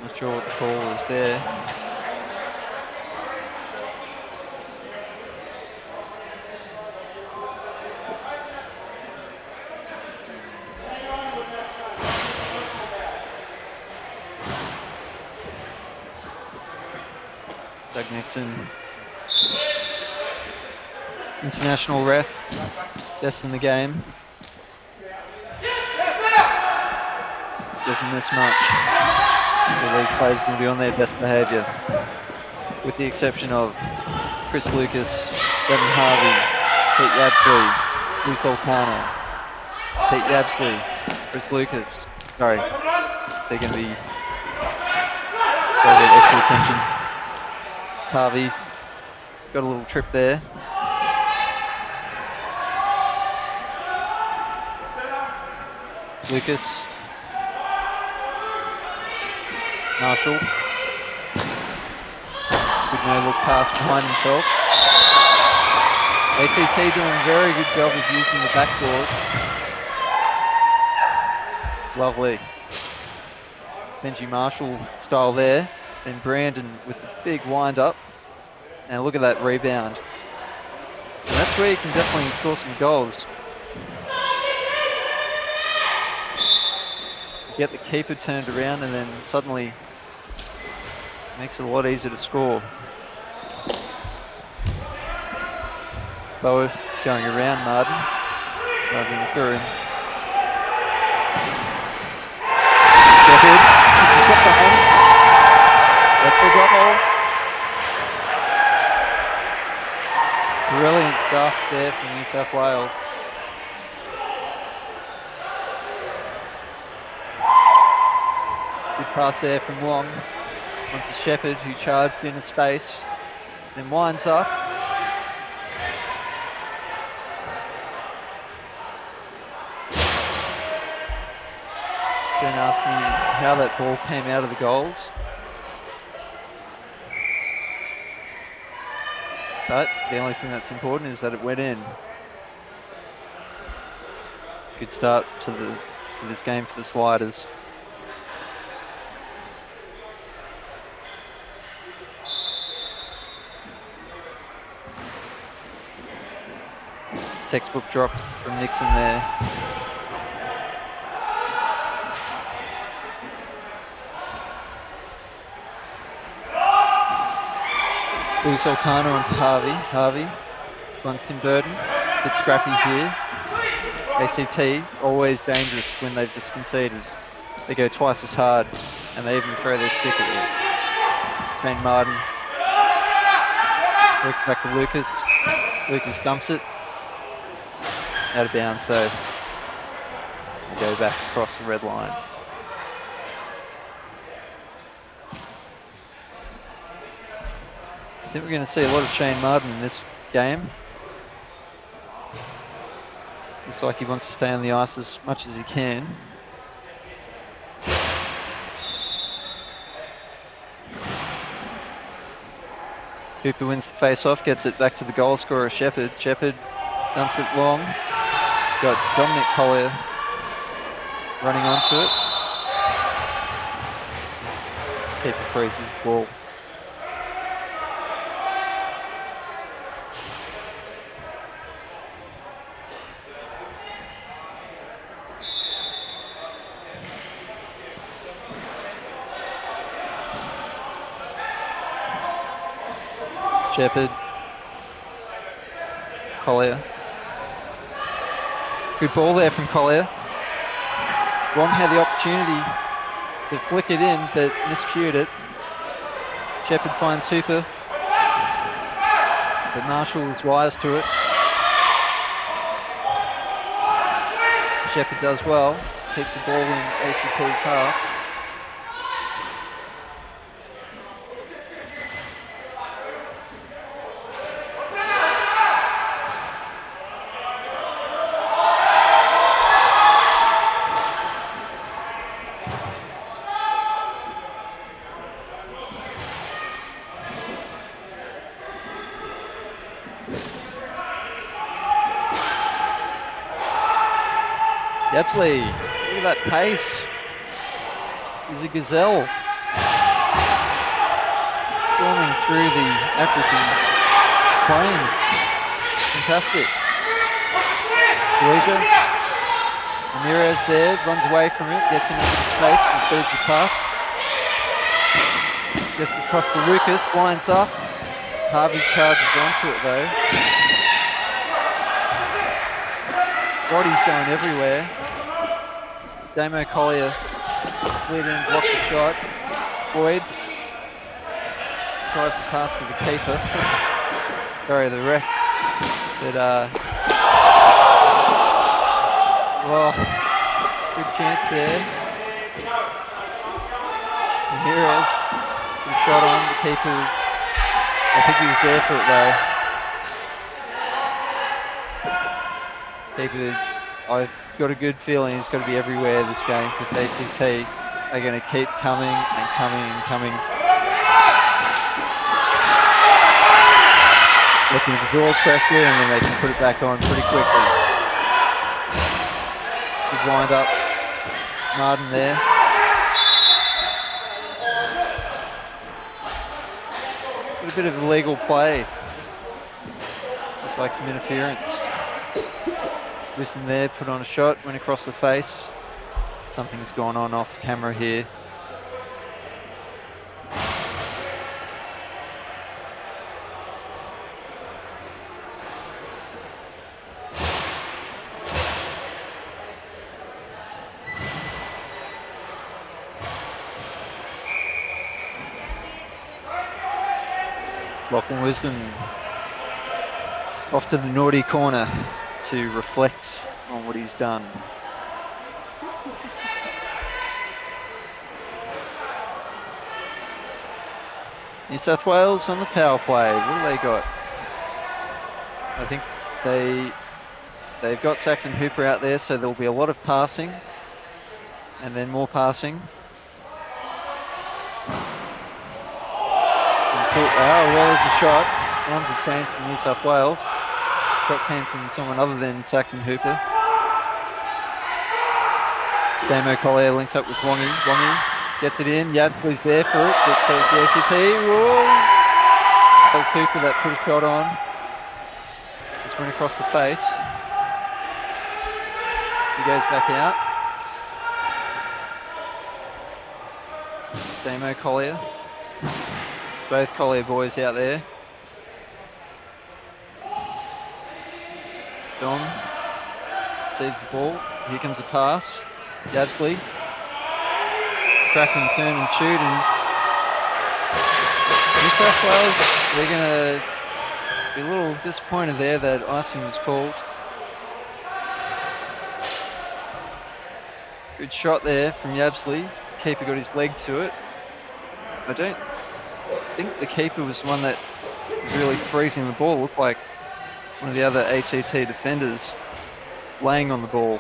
Not sure what the call was there. Doug Nixon, international ref, best in the game. Doesn't miss much. The league players will be on their best behaviour, with the exception of Chris Lucas, Devin Harvey, Pete Yabsley, Luke O'Connor, Pete Yabsley, Chris Lucas. Sorry, they're going to be get extra attention. Harvey got a little trip there. Lucas. Marshall. Good no-look pass behind himself. ACT doing a very good job of using the backboard. Lovely. Benji Marshall style there. Then Brandon with the big wind up. And look at that rebound. And that's where you can definitely score some goals. Get the keeper turned around and then suddenly makes it a lot easier to score. Boa going around Martin. Martin through him. Shepherd. That's the goal. Brilliant stuff there from New South Wales. Good pass there from Wong. Onto Shepherd, who charged in a space. Then winds up. Then asked me how that ball came out of the goals. But the only thing that's important is that it went in. Good start to this game for the Sliders. Textbook drop from Nixon there. Louis Sultana on Harvey. Harvey, one's converting. Bit scrappy here. ACT, always dangerous when they've just conceded. They go twice as hard, and they even throw their stick at you. Shane Martin. Works back to Lucas. Lucas dumps it. Out of bounds, so they go back across the red line. I think we're going to see a lot of Shane Martin in this game. Looks like he wants to stay on the ice as much as he can. Cooper wins the face-off, gets it back to the goal scorer Shepherd. Shepherd dumps it long. Got Dominic Collier running onto it. Keeper freezes the ball. Shepherd. Collier. Good ball there from Collier. Wong had the opportunity to flick it in, but miscued it. Shepherd finds Hooper, but Marshall is wise to it. Shepherd does well, keeps the ball in ACT's half. Yepsley, look at that pace. He's a gazelle. Storming through the African plain. Fantastic. Felicia. Ramirez there, runs away from it, gets into the space and feeds the pass. Gets across to Lucas, winds up. Harvey charges onto it though. Body's going everywhere. Damo Collier slid in, blocked the shot. Boyd tries to pass to the keeper. Sorry, the ref. But well, good chance there. Ramirez, good shot on the keeper. I think he was there for it though. Keeper, I've got a good feeling he's got to be everywhere this game because ACT are going to keep coming and coming and coming. Looking to draw pressure and then they can put it back on pretty quickly. Good wind up. Martin there. Got a bit of illegal play. Looks like some interference. Listen there, put on a shot, went across the face. Something's gone on off camera here. Lachlan Wisdom off to the naughty corner to reflect on what he's done. New South Wales on the power play. What do they got? I think they've got Saxon Hooper out there, so there'll be a lot of passing and then more passing. Well, there's a shot. One's a chance from New South Wales. Shot came from someone other than Saxon Hooper. Damo Collier links up with Wongi. Wongi gets it in. Yabsley's there for it. It says the ACT. Whoa! That was Hooper that put a shot on. Just went across the face. He goes back out. Damo Collier. Both Collier boys out there. Don sees the ball. Here comes a pass. Yabsley. Cracking turn and shoot. And New South Wales, they're going to be a little disappointed there that icing was called. Good shot there from Yabsley. Keeper got his leg to it. I don't think the keeper was the one that was really freezing the ball. It looked like one of the other ACT defenders laying on the ball.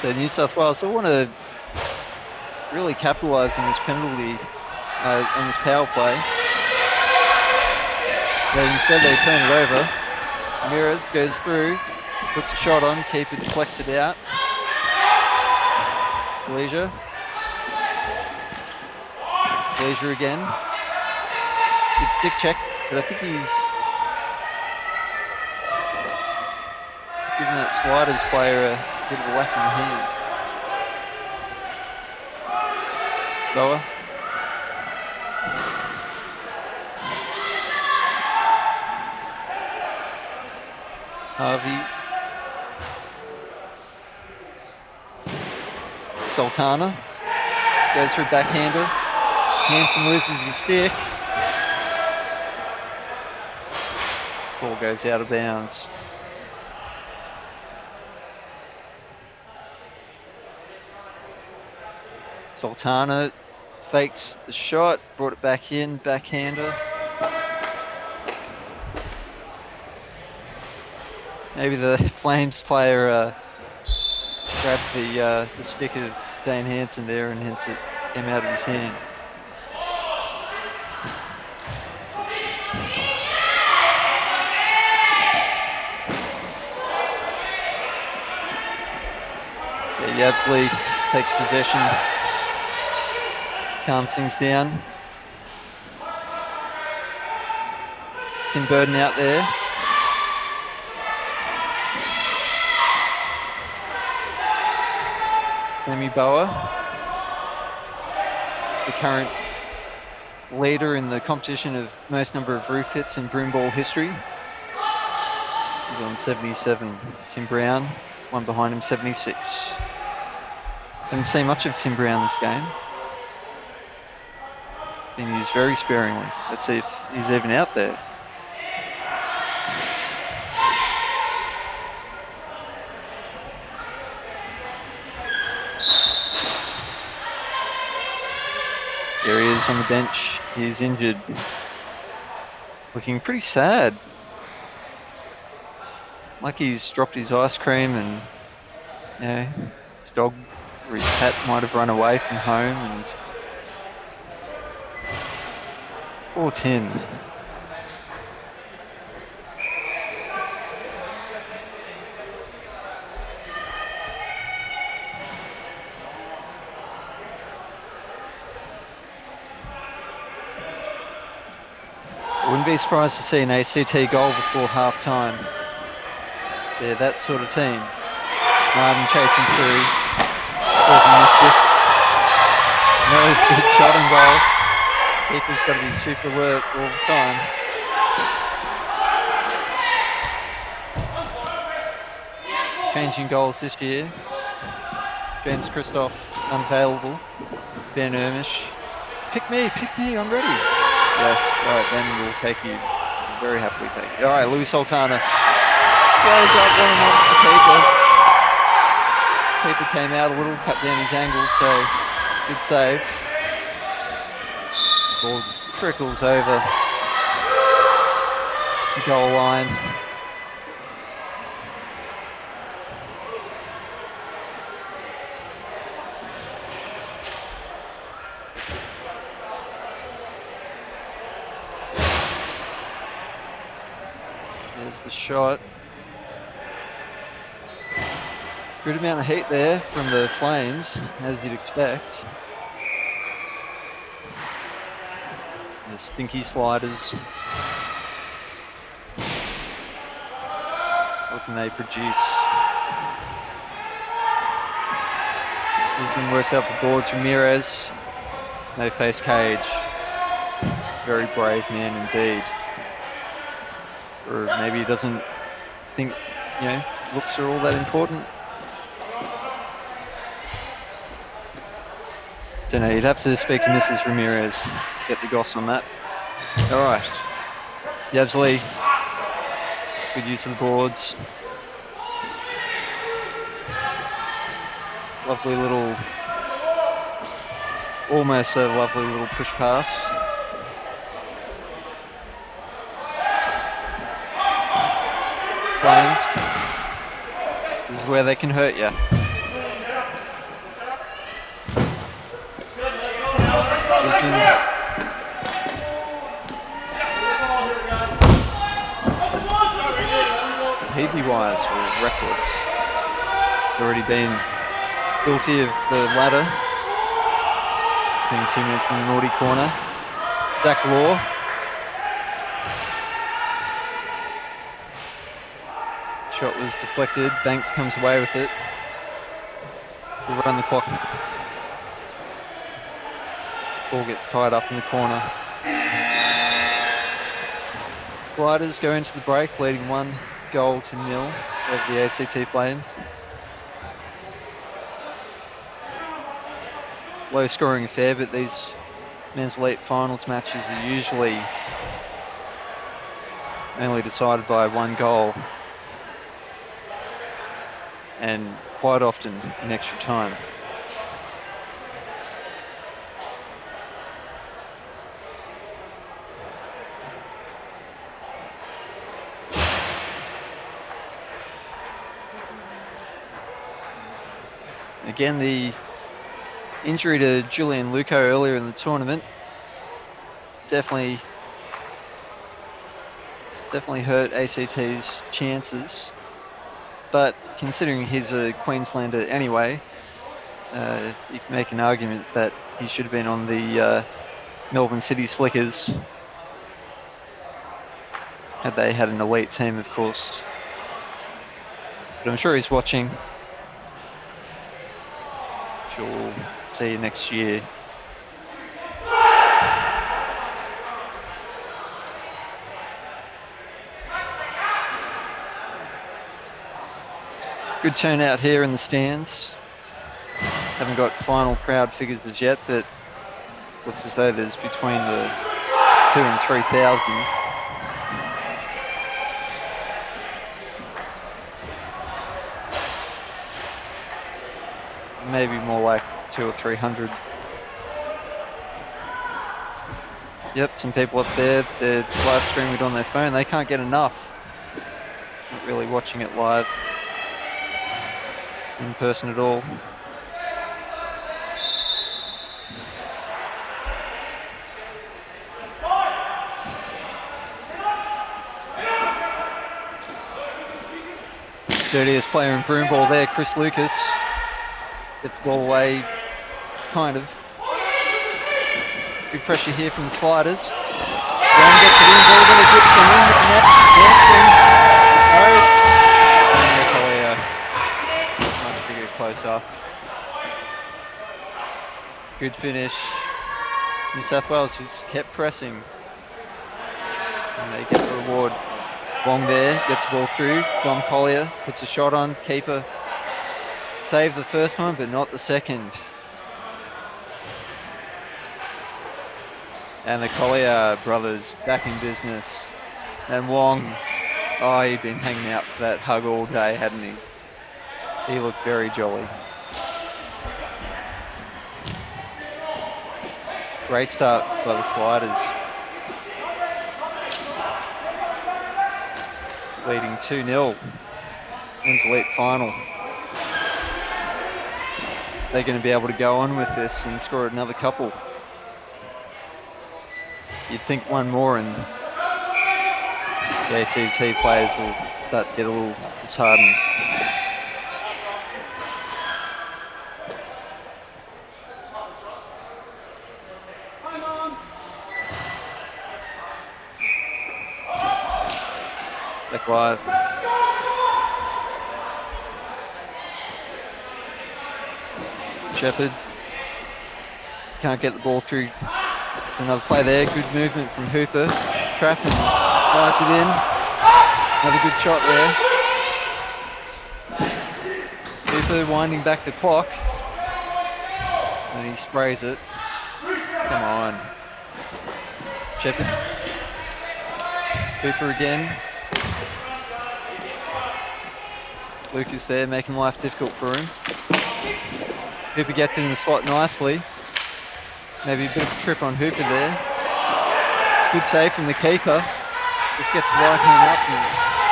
So New South Wales, they want to really capitalise on this penalty, on this power play. But instead they turn it over. Ramirez goes through, puts a shot on, keeper deflects it out. Leisure again. Good stick check, but I think he's giving that sliders player a bit of a whack in the hand. Lower. Harvey. Sultana goes for a backhander. Hanson loses his stick. Ball goes out of bounds. Sultana fakes the shot, brought it back in, backhander. Maybe the Flames player grabbed the stick of Dane Hanson there and hence it came out of his hand. Yeah, Yabsley takes possession, calms things down. Tim Burden out there. Lemmy Boa, the current leader in the competition of most number of roof hits in Broomball history. He's on 77. Tim Brown, one behind him, 76. Haven't seen much of Tim Brown this game. Been used very sparingly. Let's see if he's even out there. There he is on the bench. He's injured. Looking pretty sad. Like he's dropped his ice cream and, you know, his dog or his cat might have run away from home and... Poor Tim. Wouldn't be surprised to see an ACT goal before half-time. They're that sort of team. Martin chasing through. No good shot and goal. Keeper's got to be super alert all the time. changing goals this year. James Christoph unavailable. Ben Ermish. Pick me, I'm ready. Yes, alright, Ben will take you. Very happily take you. Alright, Louis Sultana. Goes up one and off the keeper. Keeper came out a little, cut down his angle, so good save. Ball just trickles over the goal line. There's the shot. Good amount of heat there from the Flames, as you'd expect. The stinky sliders. What can they produce? Lisbon works out the boards. Ramirez. No face cage. Very brave man indeed. Or maybe he doesn't think, looks are all that important. Don't know, you'd have to speak to Mrs. Ramirez, get the goss on that. Alright. Yabsley, good use of the boards. Lovely little, almost a lovely little push pass. Flames. This is where they can hurt you. Heathy-wise for records. Already been guilty of the ladder. Being 2 minutes in the naughty corner. Zach Law. Shot was deflected. Banks comes away with it. We'll run the clock. Ball gets tied up in the corner. Gliders go into the break, leading 1-0 over the ACT Flames. Low scoring affair, but these men's elite finals matches are usually only decided by 1 goal. And quite often in extra time. Again, the injury to Julian Luco earlier in the tournament definitely hurt ACT's chances. But considering he's a Queenslander anyway, you can make an argument that he should have been on the Melbourne City Slickers had they had an elite team, of course. But I'm sure he's watching. Sure, we'll see you next year. Good turnout here in the stands. Haven't got final crowd figures as yet, but looks as though there's between the 2,000 and 3,000. Maybe more like 200 or 300. Yep, some people up there, they're live streaming it on their phone. They can't get enough. Not really watching it live in person at all. Dirtiest player in Broomball there, Chris Lucas. Gets the ball away, kind of. Big pressure here from the Sliders. Brown gets it in, ball gonna get some in with the net. Much bigger, closer. Good finish. New South Wales just kept pressing. And they get the reward. Wong there, gets the ball through. Dom Collier puts a shot on. Keeper saved the first one, but not the second. And the Collier brothers back in business. And Wong, oh, he'd been hanging out for that hug all day, hadn't he? He looked very jolly. Great start by the Sliders. Leading 2-0. Men's Elite final. They're going to be able to go on with this and score another couple. You'd think one more and the ACT players will start to get a little disheartened. Back live. Shepherd can't get the ball through. Another play there, good movement from Hooper. Trap and flies it in. Another good shot there. Hooper winding back the clock. And he sprays it. Come on. Shepherd. Hooper again. Lucas there, making life difficult for him. Hooper gets in the slot nicely. Maybe a bit of a trip on Hooper there. Good save from the keeper. Just gets the right hand up and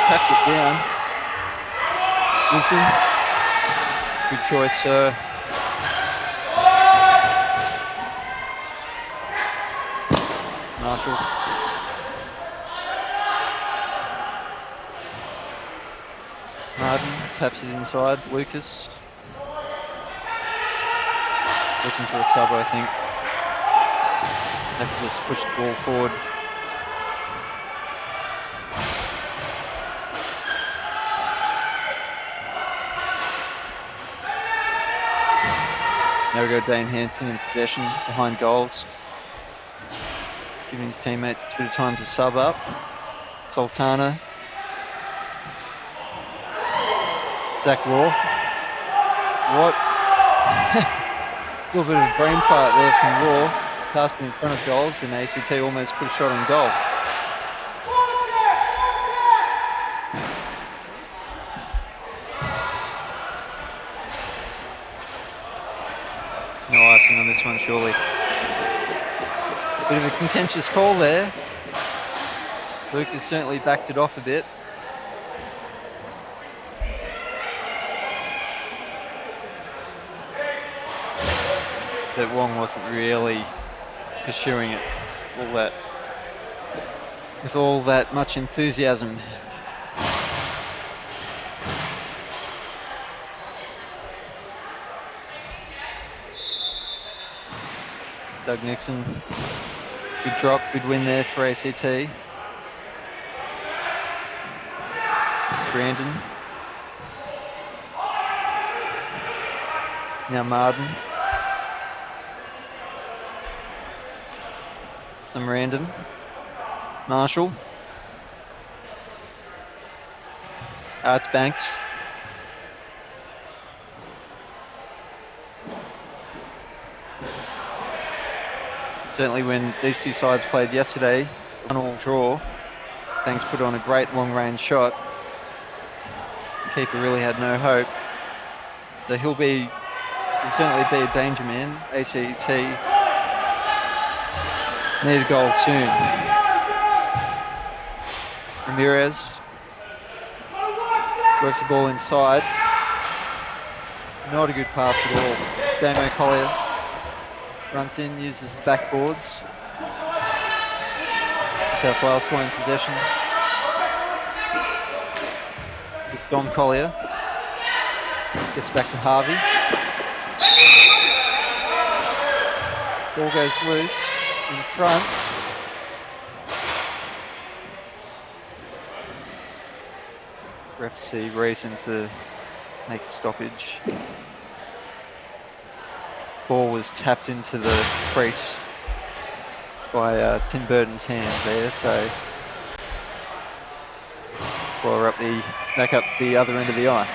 taps it down. Wisdom. Good choice, sir. Marshall. Martin taps it inside. Lucas. Looking for a sub, I think. Have to just push the ball forward. Now we go Dane Hanson in possession behind goals. Giving his teammates a bit of time to sub up. Sultana. Zach Raw. What? A little bit of a brain fart there from Raw. Passed in front of goals and ACT almost put a shot on goal. No icing on this one, surely. Bit of a contentious call there. Lucas certainly backed it off a bit. That Wong wasn't really pursuing it with all that much enthusiasm. Doug Nixon, good drop, good win there for ACT. Brandon. Now Marden. Some random. Marshall. Arts Banks. Certainly when these two sides played yesterday, final draw, Banks put on a great long range shot. The keeper really had no hope. So he'll certainly be a danger man. ACT need a goal soon. Ramirez works the ball inside. Not a good pass at all. Damo Collier runs in, uses the backboards. South Wales still in possession. With Dom Collier. Gets back to Harvey. Ball goes loose. In front. Refs see reason to make a stoppage. Ball was tapped into the crease by Tim Burton's hand there, so Explore back up the other end of the ice.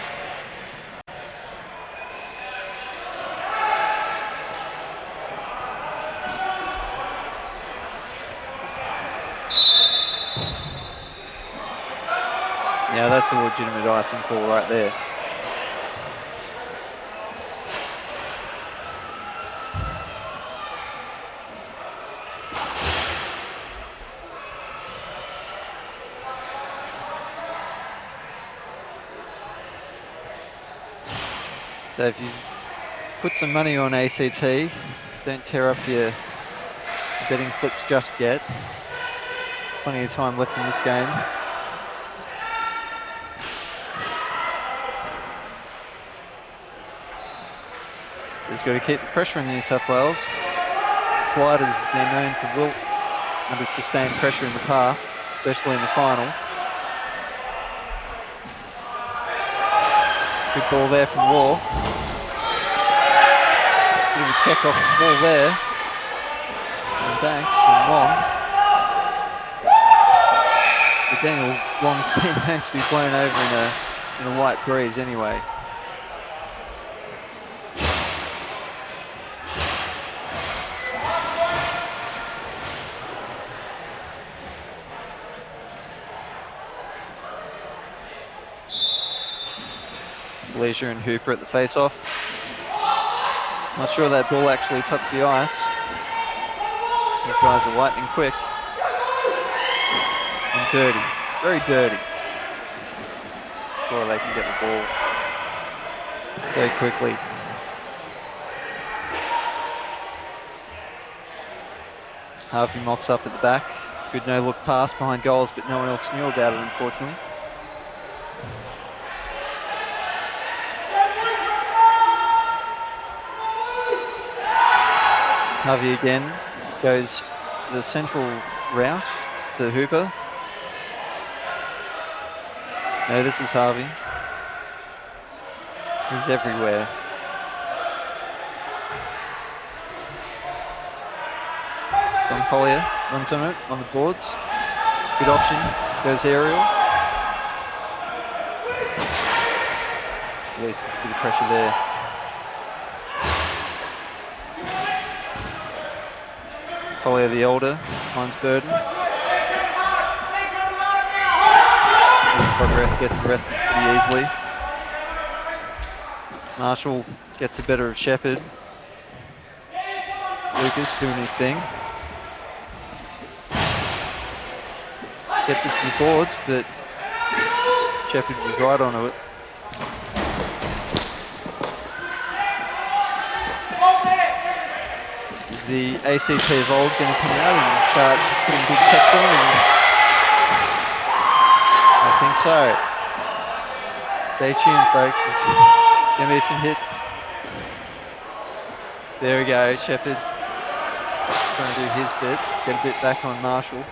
Yeah, that's a legitimate icing call right there. So if you put some money on ACT, don't tear up your betting slips just yet. Plenty of time left in this game. Just got to keep the pressure in New South Wales. Sliders, they're known to wilt under sustained pressure in the past, especially in the final. Good ball there from War. Bit of a check off the ball there. And Banks and Long. But Daniel Long's teammates to be blown over in a light breeze anyway. Leisure and Hooper at the face-off. Not sure that ball actually touched the ice. These guys are lightning quick. And dirty. Very dirty. Sure they can get the ball so quickly. Harvey mops up at the back. Good no-look pass behind goals, but no one else knew about it, unfortunately. Harvey again goes the central route to Hooper. No, this is Harvey. He's everywhere. Don Collier runs on it, on the boards. Good option, goes aerial. At least a bit of pressure there. Collier the older, finds Burden. Gets arrested pretty easily. Marshall gets the better of Shepherd. Lucas doing his thing. Gets it to the boards, but Shepherd was right onto it. The ACT Evolve going to come out and start putting big checks on him? I think so. Stay tuned, folks. There's going to be some hits. There we go, Shepherd trying to do his bit. Get a bit back on Marshall.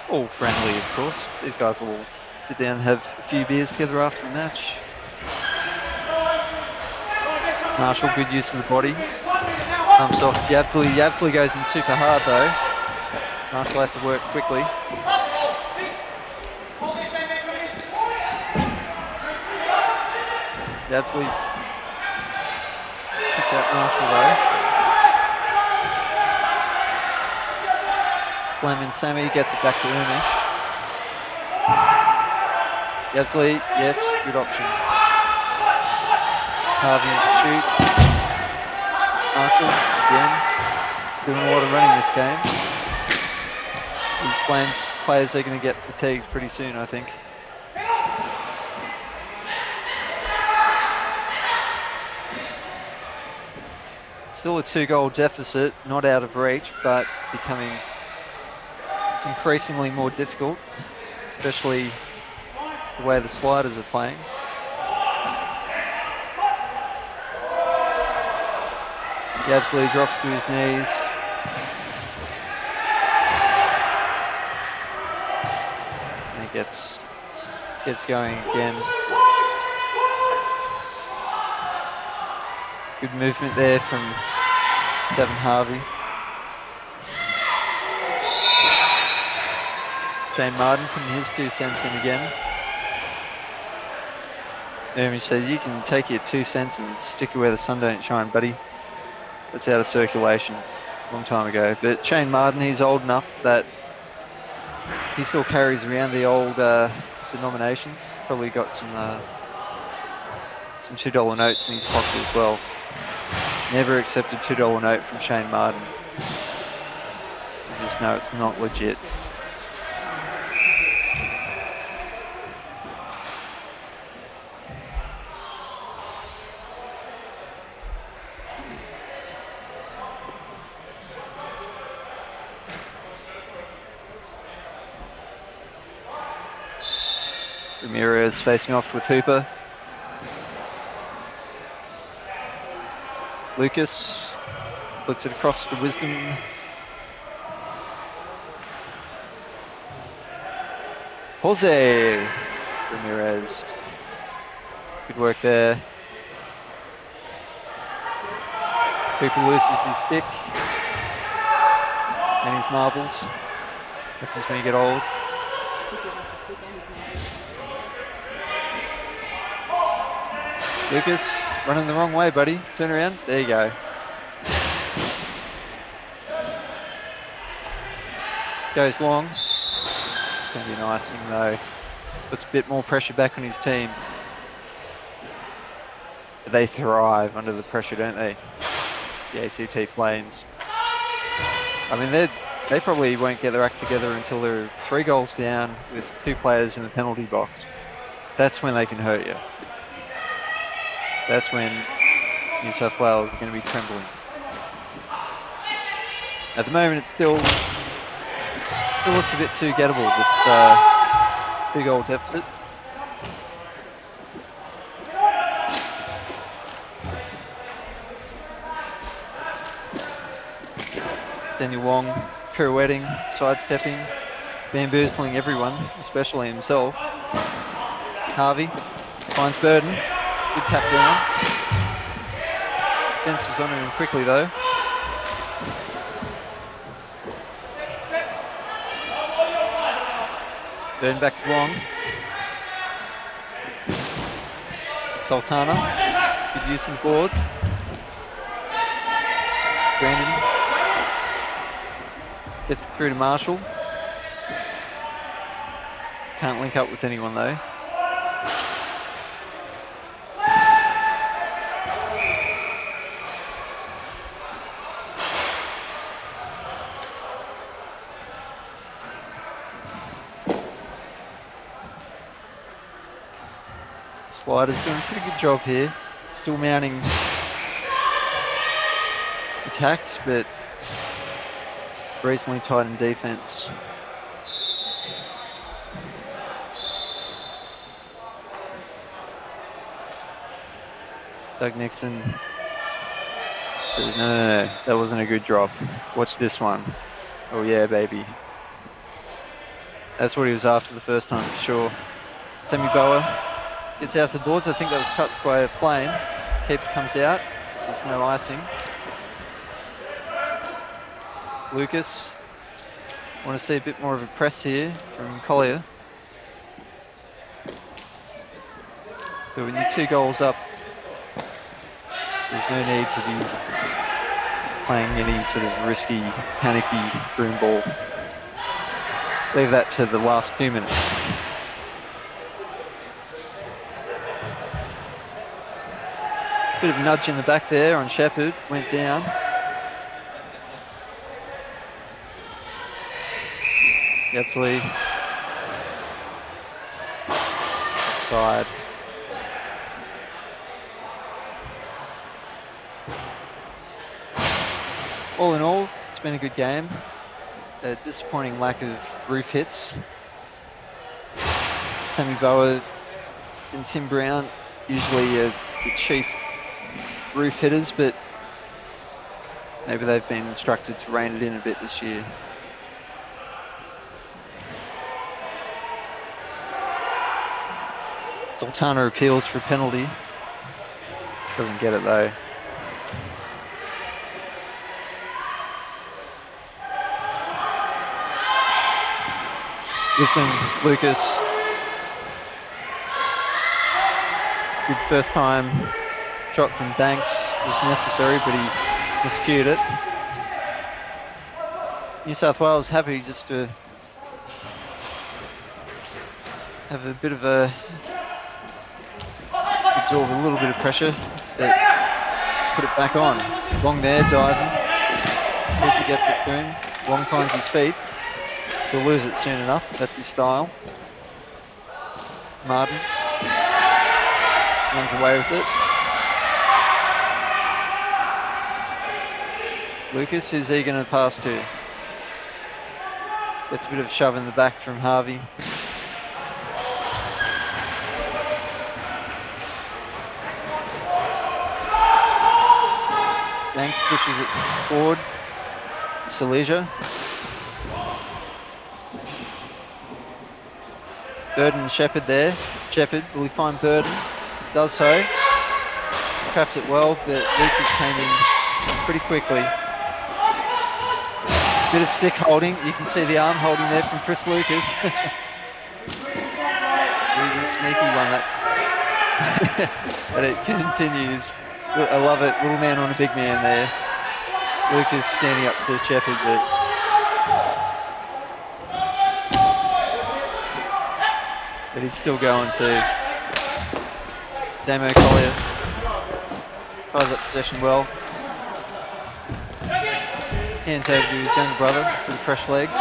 All friendly, of course. These guys will all sit down and have a few beers together after the match. Marshall, good use of the body. Comes off Yabsley goes in super hard though. Marshall has to work quickly. Yabsley picks out Marshall though. Fleming Sammy gets it back to Ermish. Yabsley, yes, good option. Harvey in to shoot. Marshall, again, doing a lot of running this game. These players are going to get fatigued pretty soon, I think. Still a 2-goal deficit, not out of reach, but becoming increasingly more difficult, especially the way the Sliders are playing. He absolutely drops to his knees. And he gets going again. Good movement there from Devin Harvey. Shane Martin putting his 2 cents in again. Jeremy said, you can take your 2 cents and stick it where the sun don't shine, buddy. That's out of circulation a long time ago. But Shane Martin, he's old enough that he still carries around the old denominations. Probably got some $2 notes in his pocket as well. Never accepted $2 note from Shane Martin. You just know it's not legit. Ramirez facing off with Hooper. Lucas flicks it across to Wisdom. Jose Ramirez. Good work there. Hooper loses his stick and his marbles. Happens when you get old. Lucas, running the wrong way, buddy. Turn around. There you go. Goes long. It's going to be an icing though. Puts a bit more pressure back on his team. They thrive under the pressure, don't they? The ACT Flames. I mean, they probably won't get their act together until they're 3 goals down with 2 players in the penalty box. That's when they can hurt you. That's when New South Wales are going to be trembling. At the moment, it still looks a bit too gettable, this 2-goal deficit. Daniel Wong pirouetting, sidestepping, bamboozling everyone, especially himself. Harvey finds Burden. Good tap down. Spence was on him quickly though. Burden back to Wong. Sultana. Good use of the boards. Brandon gets it through to Marshall. Can't link up with anyone though. Sliders doing a pretty good job here. Still mounting attacks, but reasonably tight in defence. Doug Nixon says, no, that wasn't a good drop. Watch this one. Oh yeah, baby. That's what he was after the first time for sure. Sammy Boa gets out the boards. I think that was cut by a flame. Keeper comes out. There's no icing. Lucas. Want to see a bit more of a press here from Collier. But when you're 2 goals up, there's no need to be playing any sort of risky, panicky broom ball. Leave that to the last few minutes. Bit of a nudge in the back there on Shepherd, went down. Gepsley. Offside. All in all, it's been a good game. A disappointing lack of roof hits. Sammy Boa and Tim Brown usually the chief roof hitters, but maybe they've been instructed to rein it in a bit this year. Sultana appeals for a penalty. Doesn't get it though. Wisdom, Lucas. Good first time shot from Banks was necessary, but he miscued it. New South Wales happy just to have a bit of a absorb a little bit of pressure, but put it back on. Long there, diving. Cooper gets it to him. Long finds his feet. He'll lose it soon enough. That's his style. Martin runs away with it. Lucas, who's he going to pass to? Gets a bit of a shove in the back from Harvey. Banks pushes it forward. Silesia. Burden and Shepherd there. Shepherd, will he find Burden? Does so. Traps it well, but Lucas came in pretty quickly. Bit of stick holding. You can see the arm holding there from Chris Lucas. He's a sneaky one, that. And it continues. I love it. Little man on a big man there. Lucas standing up to Shepherd, but he's still going to Damo Collier. Tries up possession well. Hands over to his younger brother for the fresh legs.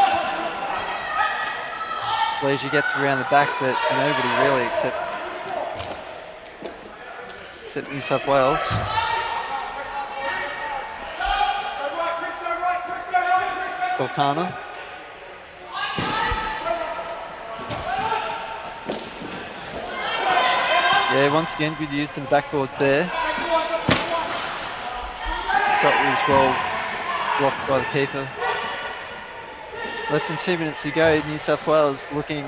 Leisure gets around the back, but nobody really except New South Wales. Solkana. Yeah, once again, good use to the backboard there. Shot was well blocked by the keeper. Less than 2 minutes to go. New South Wales looking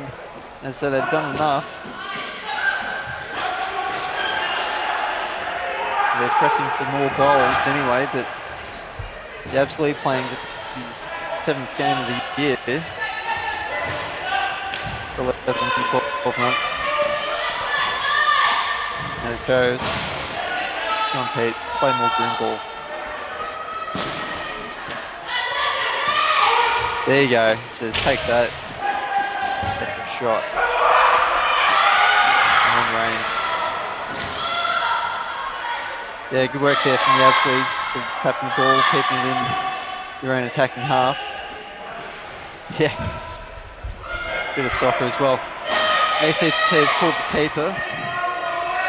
as though they've done enough. They're pressing for more goals anyway, but the Absolute playing his 7th game of the year. 11 from 12 months. There it goes. Come on, Pete, play more Broomball. There you go. So take that. That's a shot. Long range. Yeah, good work there from the Absolute for tapping the ball, keeping it in your own attacking half. Yeah. Bit of soccer as well. ACT have pulled the keeper.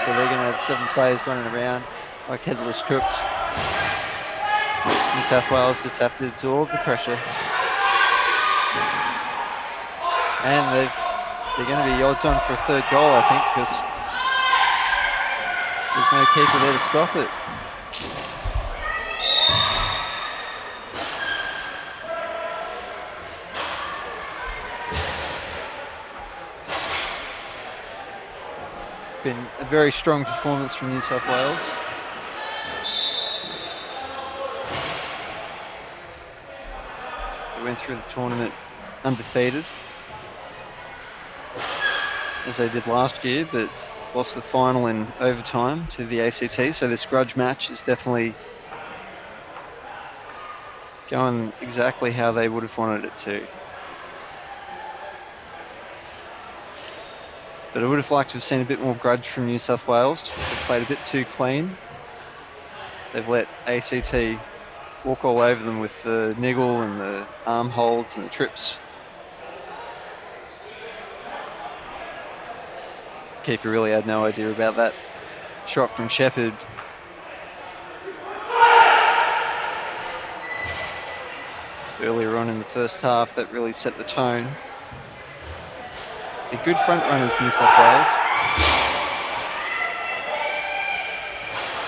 So they're going to have 7 players running around like headless crooks. New South Wales just have to absorb the pressure. And they're going to be odds on for a 3rd goal, I think, because there's no keeper there to stop it. Been a very strong performance from New South Wales. They went through the tournament undefeated, as they did last year, but lost the final in overtime to the ACT, so this grudge match is definitely going exactly how they would have wanted it to. But I would have liked to have seen a bit more grudge from New South Wales. They've played a bit too clean. They've let ACT walk all over them with the niggle and the arm holds and the trips. Keeper really had no idea about that shot from Shepherd. Earlier on in the first half, that really set the tone. They're good front runners, New South Wales.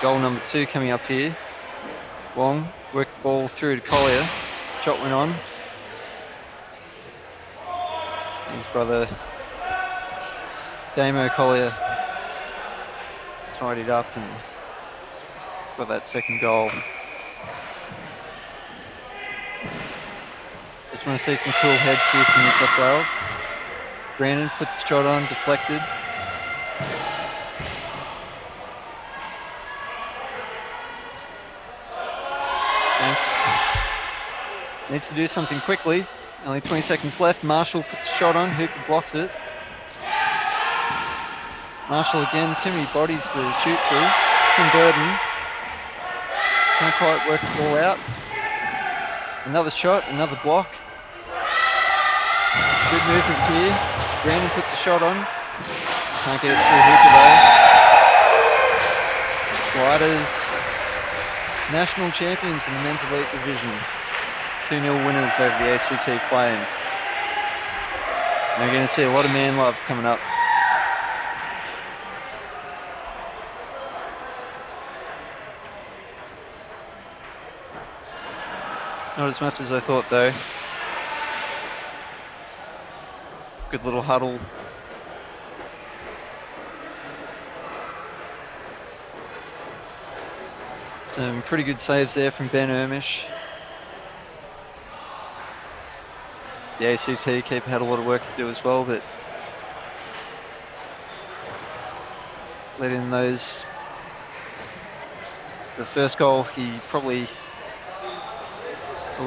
Goal number 2 coming up here. Wong worked the ball through to Collier. Shot went on. His brother Damo Collier tidied up and got that 2nd goal. Just want to see some cool heads here from New South Wales. Brandon puts the shot on, deflected. Thanks. Needs to do something quickly. Only 20 seconds left. Marshall puts the shot on. Hooper blocks it. Marshall again. Too many bodies to shoot through. Tim Burden can't quite work it all out. Another shot. Another block. Good movement here. Brandon puts the shot on. Can't get it through Hooper though. Sliders. National champions in the men's elite division. 2-0 winners over the ACT Flames. And we're going to see a lot of man love coming up. Not as much as I thought though. Good little huddle. Some pretty good saves there from Ben Ermish. The ACT keeper had a lot of work to do as well, but let in those. The first goal he probably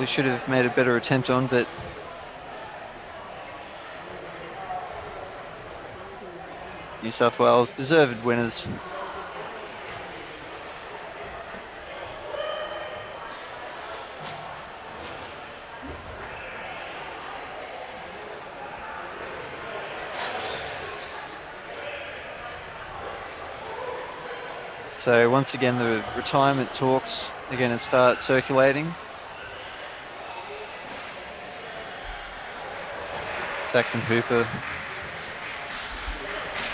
should have made a better attempt on, but New South Wales deserved winners. So once again the retirement talks are going to start circulating. Saxon Hooper,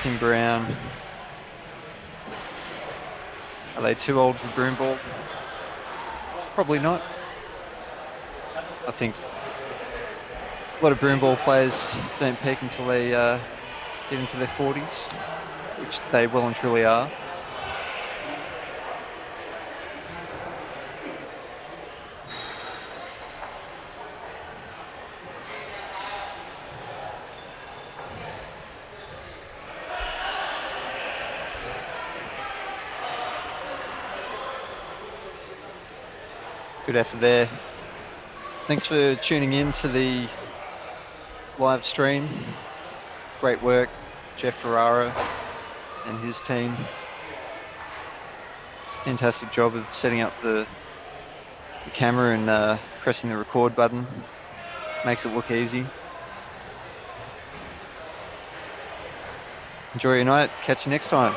Tim Brown. Are they too old for Broomball? Probably not. I think a lot of Broomball players don't peak until they get into their 40s, which they well and truly are. Good effort there. Thanks for tuning in to the live stream. Great work, Jeff Ferrara and his team. Fantastic job of setting up the camera and pressing the record button. Makes it look easy. Enjoy your night. Catch you next time.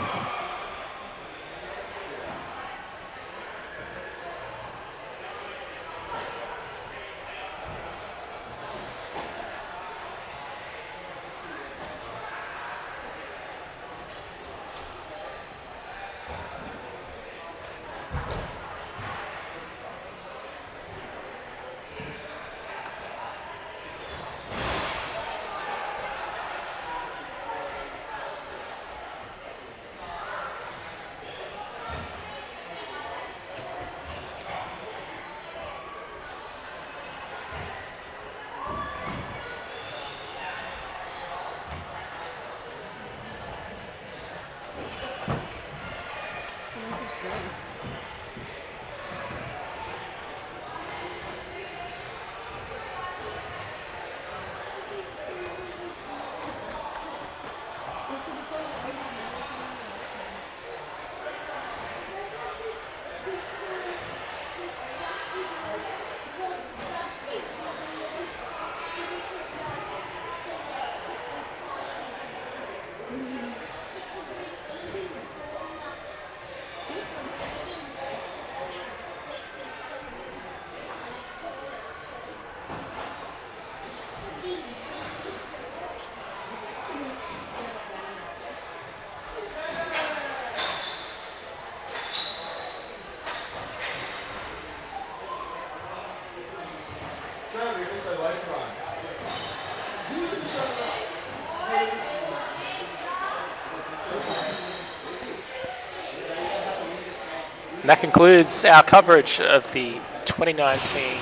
And that concludes our coverage of the 2019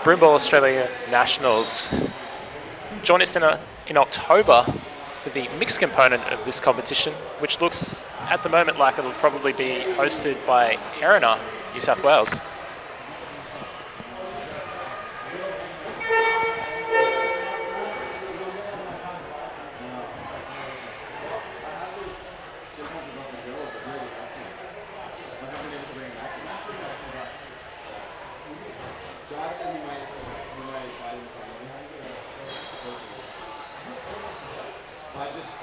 Broomball Australia Nationals. Join us in a in October for the mixed component of this competition, which looks at the moment like it'll probably be hosted by Erina, New South Wales. I just